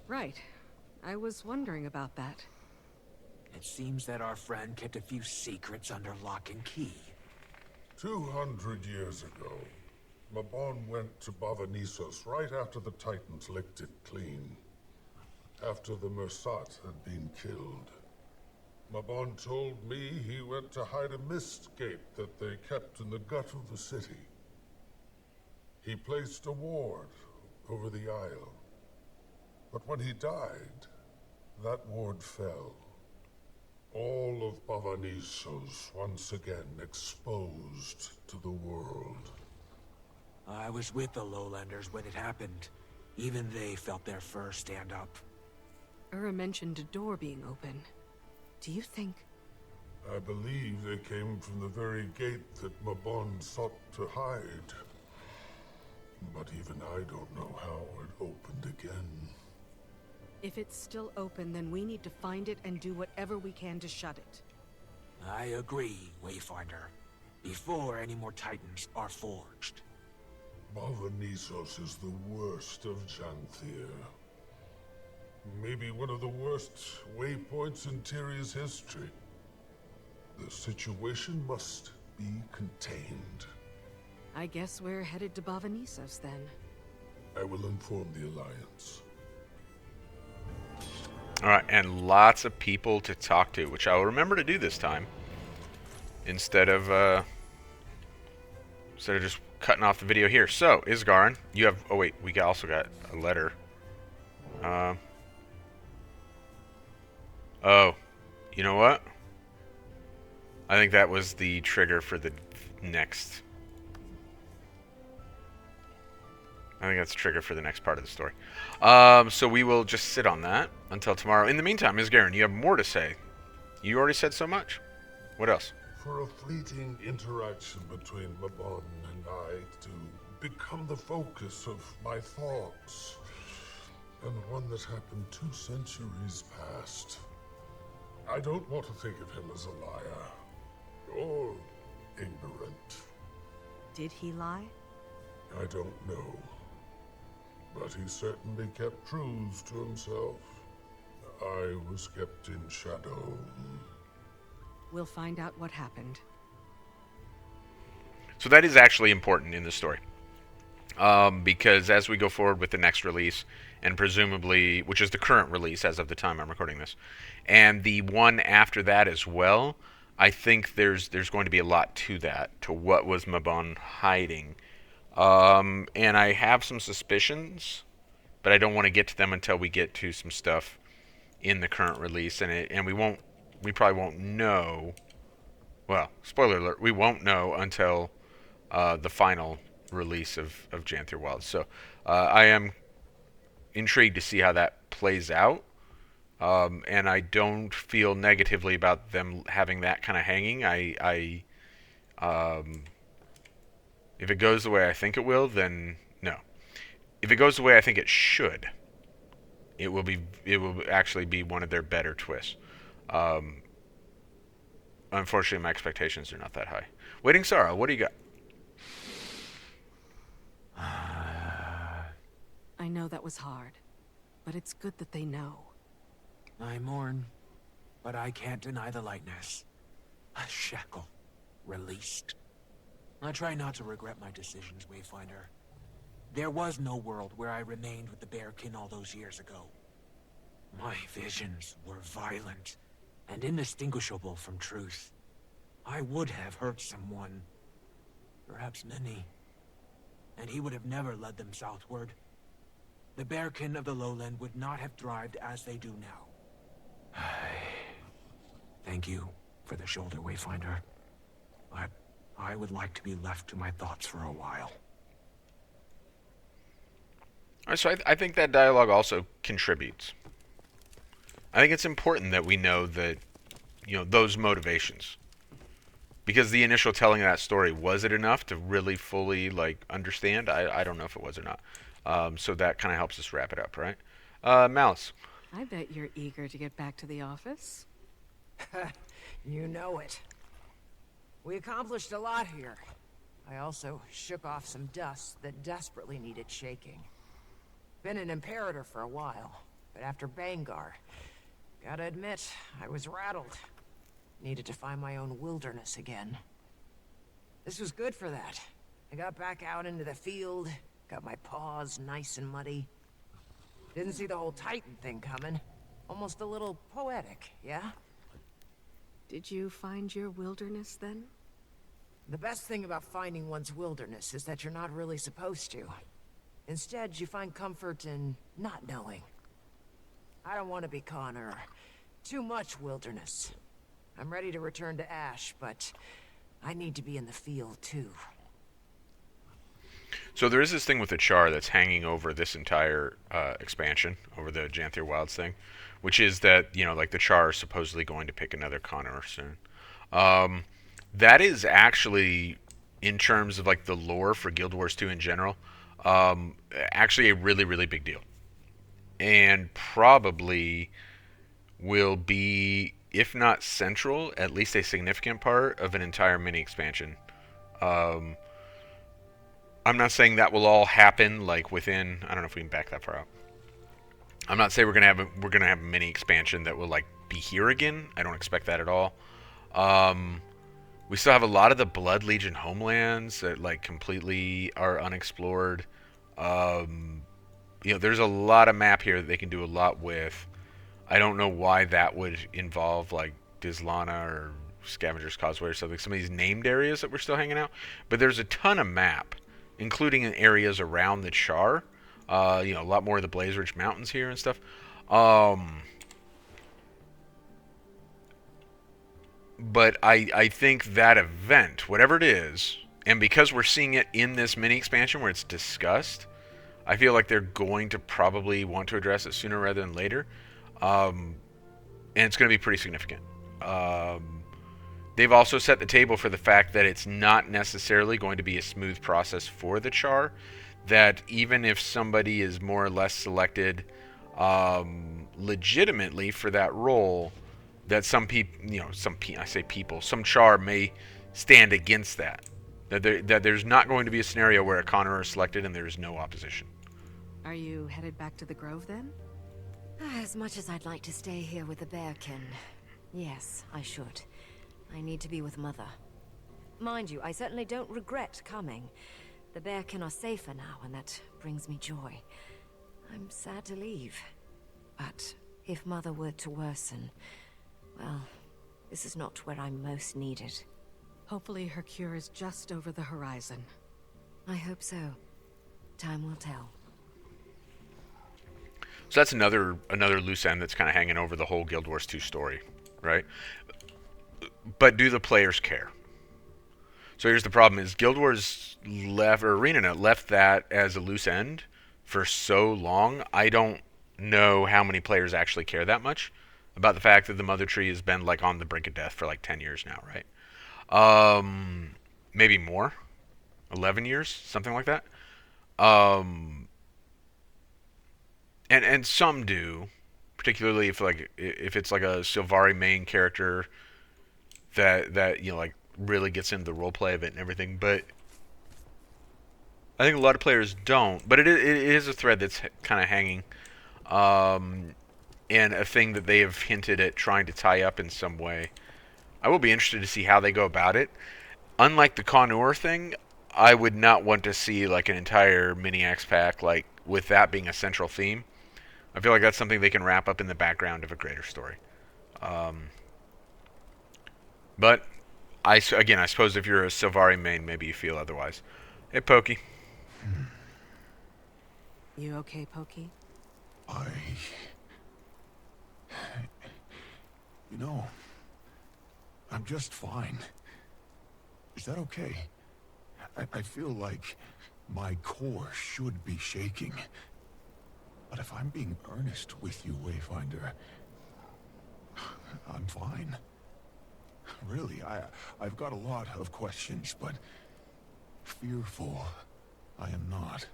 Right. I was wondering about that. It seems that our friend kept a few secrets under lock and key. 200 years ago, Mabon went to Bavanissos right after the Titans licked it clean. After the Mersat had been killed. Mabon told me he went to hide a mist gate that they kept in the gut of the city. He placed a ward over the isle. But when he died, that ward fell. All of Bavanissos once again exposed to the world. I was with the Lowlanders when it happened. Even they felt their fur stand up. Ura mentioned a door being open. Do you think... I believe they came from the very gate that Mabon sought to hide. But even I don't know how it opened again. If it's still open, then we need to find it and do whatever we can to shut it. I agree, Wayfinder. Before any more Titans are forged. Bavanissos is the worst of Janthir. Maybe one of the worst waypoints in Tyria's history. The situation must be contained. I guess we're headed to Bavanissos, then. I will inform the Alliance. Alright, and lots of people to talk to, which I will remember to do this time. Instead of just cutting off the video here. So, Isgarin, you have... Oh wait, we also got a letter. Oh, you know what? I think that was the trigger for the next... I think that's the trigger for the next part of the story. So we will just sit on that until tomorrow. In the meantime, Isgarin, you have more to say. You already said so much. What else? For a fleeting interaction between Mabon and I to become the focus of my thoughts, and one that happened 2 centuries past. I don't want to think of him as a liar, or ignorant. Did he lie? I don't know. But he certainly kept truths to himself. I was kept in shadow. We'll find out what happened. So that is actually important in the story. Because as we go forward with the next release, and presumably, which is the current release as of the time I'm recording this, and the one after that as well, I think there's going to be a lot to that, to what was Mabon hiding. And I have some suspicions, but I don't want to get to them until we get to some stuff in the current release, and we probably won't know. Well, spoiler alert, we won't know until the final release of Janthir Wilds. So I am intrigued to see how that plays out, and I don't feel negatively about them having that kind of hanging. If it goes the way I think it will, then no. If it goes the way I think it should, it will actually be one of their better twists. Unfortunately, my expectations are not that high. Waiting Sorrow, what do you got? I know that was hard, but it's good that they know. I mourn, but I can't deny the lightness. A shackle. Released. I try not to regret my decisions, Wayfinder. There was no world where I remained with the Bearkin all those years ago. My visions were violent and indistinguishable from truth. I would have hurt someone, perhaps many, and he would have never led them southward. The Bearkin of the Lowland would not have thrived as they do now. Thank you for the shoulder, Wayfinder. But I would like to be left to my thoughts for a while. So I think that dialogue also contributes. I think it's important that we know that, those motivations. Because the initial telling of that story, was it enough to really fully, understand? I don't know if it was or not. So that kind of helps us wrap it up, right? Malice. I bet you're eager to get back to the office. You know it. We accomplished a lot here. I also shook off some dust that desperately needed shaking. Been an imperator for a while. But after Bangar, gotta admit, I was rattled. Needed to find my own wilderness again. This was good for that. I got back out into the field, got my paws nice and muddy. Didn't see the whole Titan thing coming. Almost a little poetic, yeah? Did you find your wilderness then? The best thing about finding one's wilderness is that you're not really supposed to. Instead, you find comfort in not knowing. I don't want to be Connor. Too much wilderness. I'm ready to return to Ash, but I need to be in the field too. So there is this thing with the Char that's hanging over this entire expansion, over the Janthir Wilds thing, which is that, you know, like the Char are supposedly going to pick another Connor soon. That is actually, in terms of like the lore for Guild Wars 2 in general, actually a really, really big deal. And probably will be, if not central, at least a significant part of an entire mini expansion. I'm not saying that will all happen like within. I don't know if we can back that far out. I'm not saying we're gonna have a mini expansion that will like be here again. I don't expect that at all. We still have a lot of the Blood Legion homelands that like completely are unexplored. You know, there's a lot of map here that they can do a lot with. I don't know why that would involve like Dislana or Scavenger's Causeway or something. Some of these named areas that we're still hanging out, but there's a ton of map, including in areas around the Char. You know, a lot more of the Blaze Ridge Mountains here and stuff. But I think that event, whatever it is, and because we're seeing it in this mini expansion where it's discussed, I feel like they're going to probably want to address it sooner rather than later. And it's going to be pretty significant. They've also set the table for the fact that it's not necessarily going to be a smooth process for the Char. That even if somebody is more or less selected legitimately for that role, that some people, you know, some Char may stand against that. That there's not going to be a scenario where a Connor is selected and there's no opposition. Are you headed back to the Grove then? As much as I'd like to stay here with the Bearkin, yes, I should. I need to be with Mother. Mind you, I certainly don't regret coming. The Bearkin are safer now, and that brings me joy. I'm sad to leave. But if Mother were to worsen, well, this is not where I'm most needed. Hopefully her cure is just over the horizon. I hope so. Time will tell. So that's another loose end that's kind of hanging over the whole Guild Wars 2 story, right? But do the players care? So here's the problem: is Guild Wars left, or ArenaNet left that as a loose end for so long. I don't know how many players actually care that much about the fact that the Mother Tree has been like on the brink of death for like 10 years now, right? Maybe more, 11 years, something like that. And some do, particularly if it's like a Sylvari main character that you know, like really gets into the roleplay of it and everything. But I think a lot of players don't. But it is a thread that's kind of hanging, and a thing that they have hinted at trying to tie up in some way. I will be interested to see how they go about it. Unlike the Connor thing, I would not want to see like an entire mini X pack like with that being a central theme. I feel like that's something they can wrap up in the background of a greater story. But I suppose if you're a Sylvari main, maybe you feel otherwise. Hey, Pokey. You okay, Pokey? You know, I'm just fine. Is that okay? I feel like my core should be shaking. But if I'm being earnest with you, Wayfinder, I'm fine. Really, I've got a lot of questions, but fearful I am not.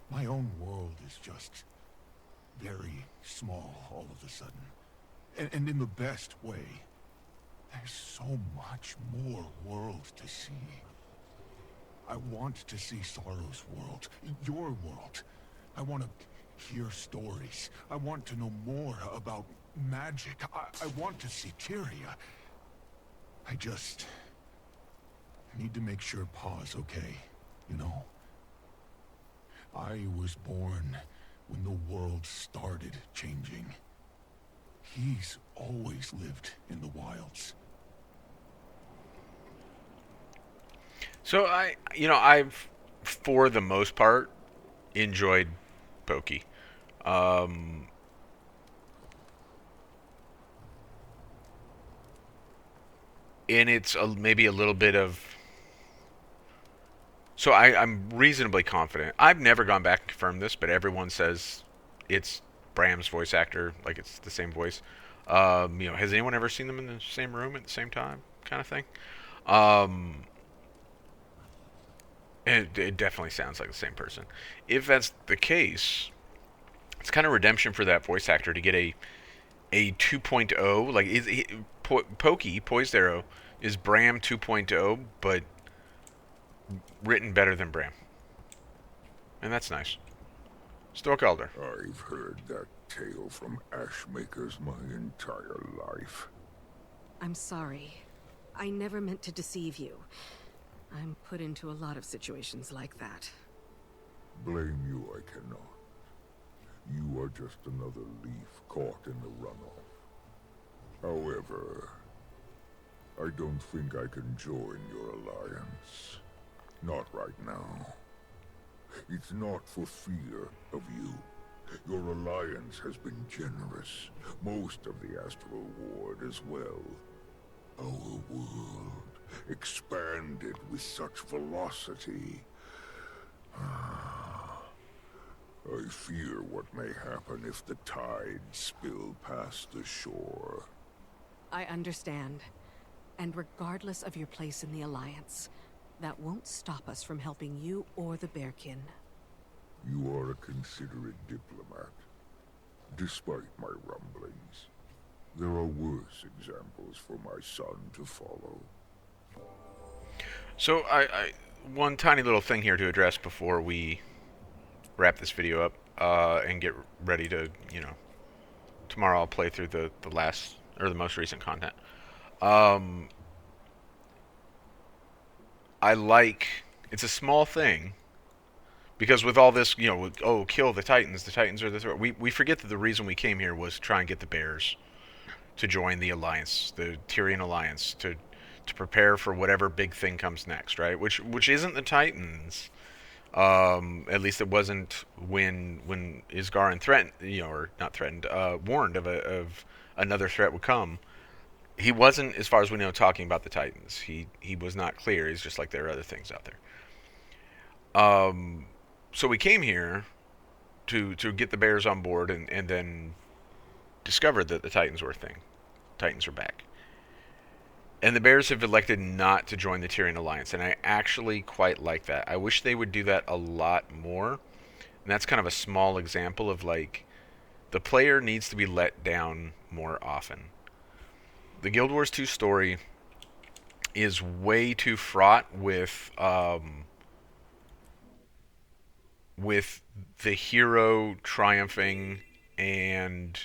My own world is just very small all of a sudden. And in the best way. There's so much more world to see. I want to see Sorrow's world, your world. I want to hear stories. I want to know more about magic. I want to see Tyria. I just need to make sure Pa's okay, you know? I was born when the world started changing. He's always lived in the wilds. So I've, for the most part, enjoyed Pokey. And it's maybe a little bit of... So I'm reasonably confident. I've never gone back and confirmed this, but everyone says it's Bram's voice actor, like it's the same voice. Has anyone ever seen them in the same room at the same time, kind of thing? It definitely sounds like the same person. If that's the case, it's kind of redemption for that voice actor to get a 2.0. Like, Pokey, Poised Arrow, is Bram 2.0, but written better than Bram. And that's nice. Stoic Elder. I've heard that tale from Ashmakers my entire life. I'm sorry. I never meant to deceive you. I'm put into a lot of situations like that. Blame you I cannot. You are just another leaf caught in the runoff. However, I don't think I can join your alliance. Not right now. It's not for fear of you. Your alliance has been generous. Most of the Astral Ward as well. Our world expanded with such velocity. I fear what may happen if the tides spill past the shore. I understand. And regardless of your place in the Alliance, that won't stop us from helping you or the Bearkin. You are a considerate diplomat, despite my rumblings. There are worse examples for my son to follow. So, one tiny little thing here to address before we wrap this video up and get ready to, tomorrow I'll play through the last, or the most recent content. It's a small thing, because with all this, kill the Titans are the threat. We forget that the reason we came here was to try and get the Bears to join the Alliance, the Tyrian Alliance, to prepare for whatever big thing comes next, right? Which isn't the Titans. At least it wasn't when Isgarin threatened, or not threatened, warned of another threat would come. He wasn't, as far as we know, talking about the Titans. He was not clear. He's just like, there are other things out there. So we came here to get the Bears on board and then discovered that the Titans were a thing. Titans are back. And the Bears have elected not to join the Tyrian Alliance, and I actually quite like that. I wish they would do that a lot more. And that's kind of a small example of, like, the player needs to be let down more often. The Guild Wars 2 story is way too fraught with the hero triumphing and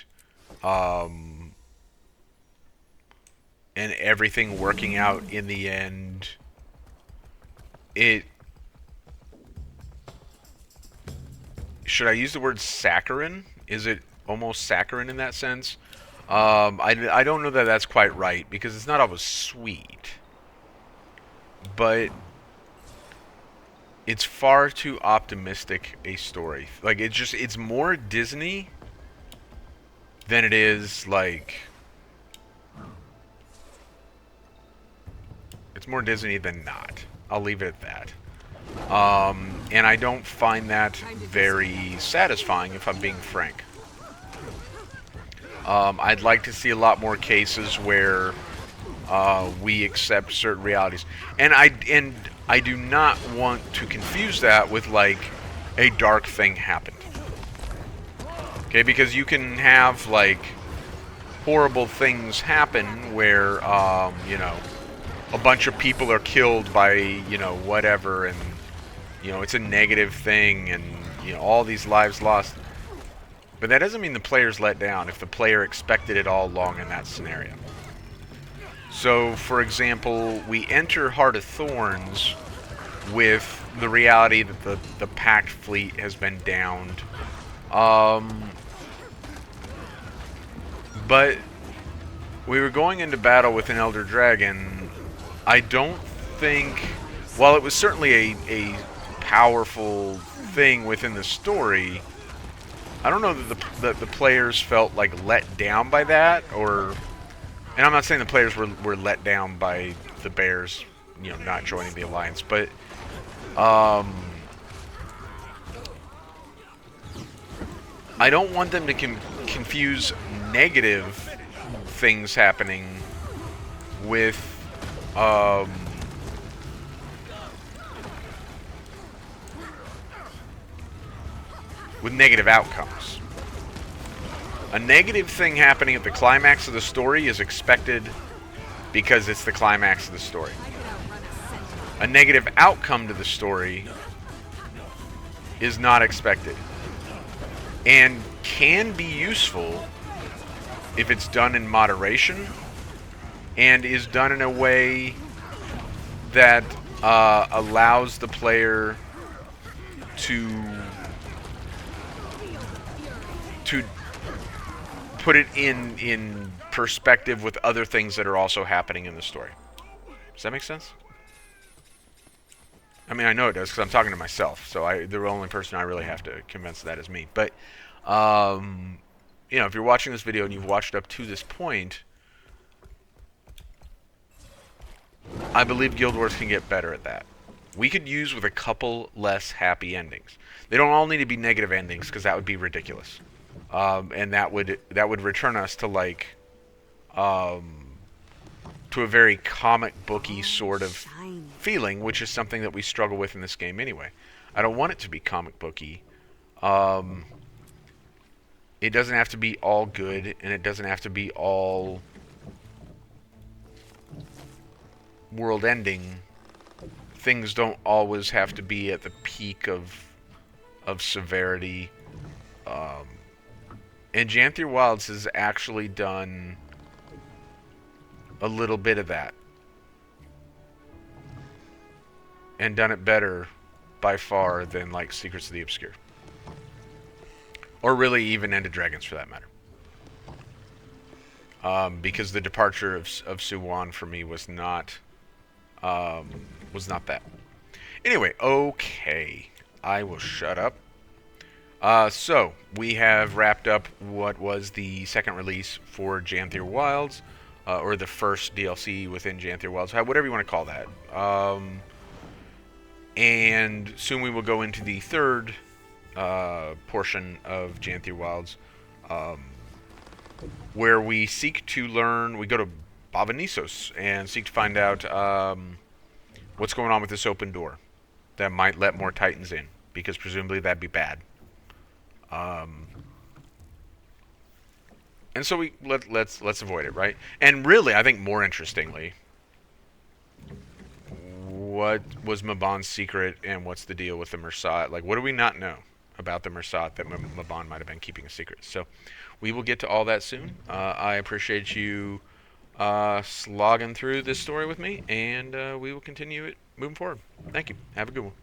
everything working out in the end. Should I use the word saccharine? Is it almost saccharine in that sense? I don't know that that's quite right, because it's not always sweet. But it's far too optimistic a story. Like, it's more Disney than it is, like... It's more Disney than not. I'll leave it at that. And I don't find that very satisfying, if I'm being frank. I'd like to see a lot more cases where we accept certain realities. And I do not want to confuse that with, like, a dark thing happened. Okay, because you can have, like, horrible things happen where, a bunch of people are killed by, whatever, and, it's a negative thing, and, all these lives lost. But that doesn't mean the player's let down if the player expected it all along in that scenario. So, for example, we enter Heart of Thorns with the reality that the Pact fleet has been downed. But we were going into battle with an Elder Dragon. I don't think, while it was certainly a powerful thing within the story, I don't know that the players felt like let down by that, or, and I'm not saying the players were let down by the bears, you know, not joining the alliance, but I don't want them to confuse negative things happening with negative outcomes. A negative thing happening at the climax of the story is expected because it's the climax of the story. A negative outcome to the story is not expected and can be useful if it's done in moderation and is done in a way that allows the player to put it in perspective with other things that are also happening in the story. Does that make sense? I mean, I know it does because I'm talking to myself, so the only person I really have to convince that is me. But, you know, if you're watching this video and you've watched up to this point, I believe Guild Wars can get better at that. We could use with a couple less happy endings. They don't all need to be negative endings because that would be ridiculous. And that would return us to like to a very comic booky sort of feeling, which is something that we struggle with in this game anyway. I don't want it to be comic booky. It doesn't have to be all good, and it doesn't have to be all world-ending. Things don't always have to be at the peak of severity. And Janthir Wilds has actually done a little bit of that. And done it better by far than like Secrets of the Obscure. Or really even End of Dragons for that matter. Because the departure of Suwon for me was not that. Anyway, okay. I will shut up. So, we have wrapped up what was the second release for Janthir Wilds, or the first DLC within Janthir Wilds, whatever you want to call that. And soon we will go into the third portion of Janthir Wilds, where we seek to learn, we go to Baba Nisos and seek to find out what's going on with this open door that might let more Titans in, because presumably that'd be bad. And so let's avoid it, right? And really, I think more interestingly, what was Mabon's secret, and what's the deal with the Mersat? Like, what do we not know about the Mersat that Mabon might have been keeping a secret? So, we will get to all that soon. I appreciate you slogging through this story with me, and we will continue it moving forward. Thank you. Have a good one.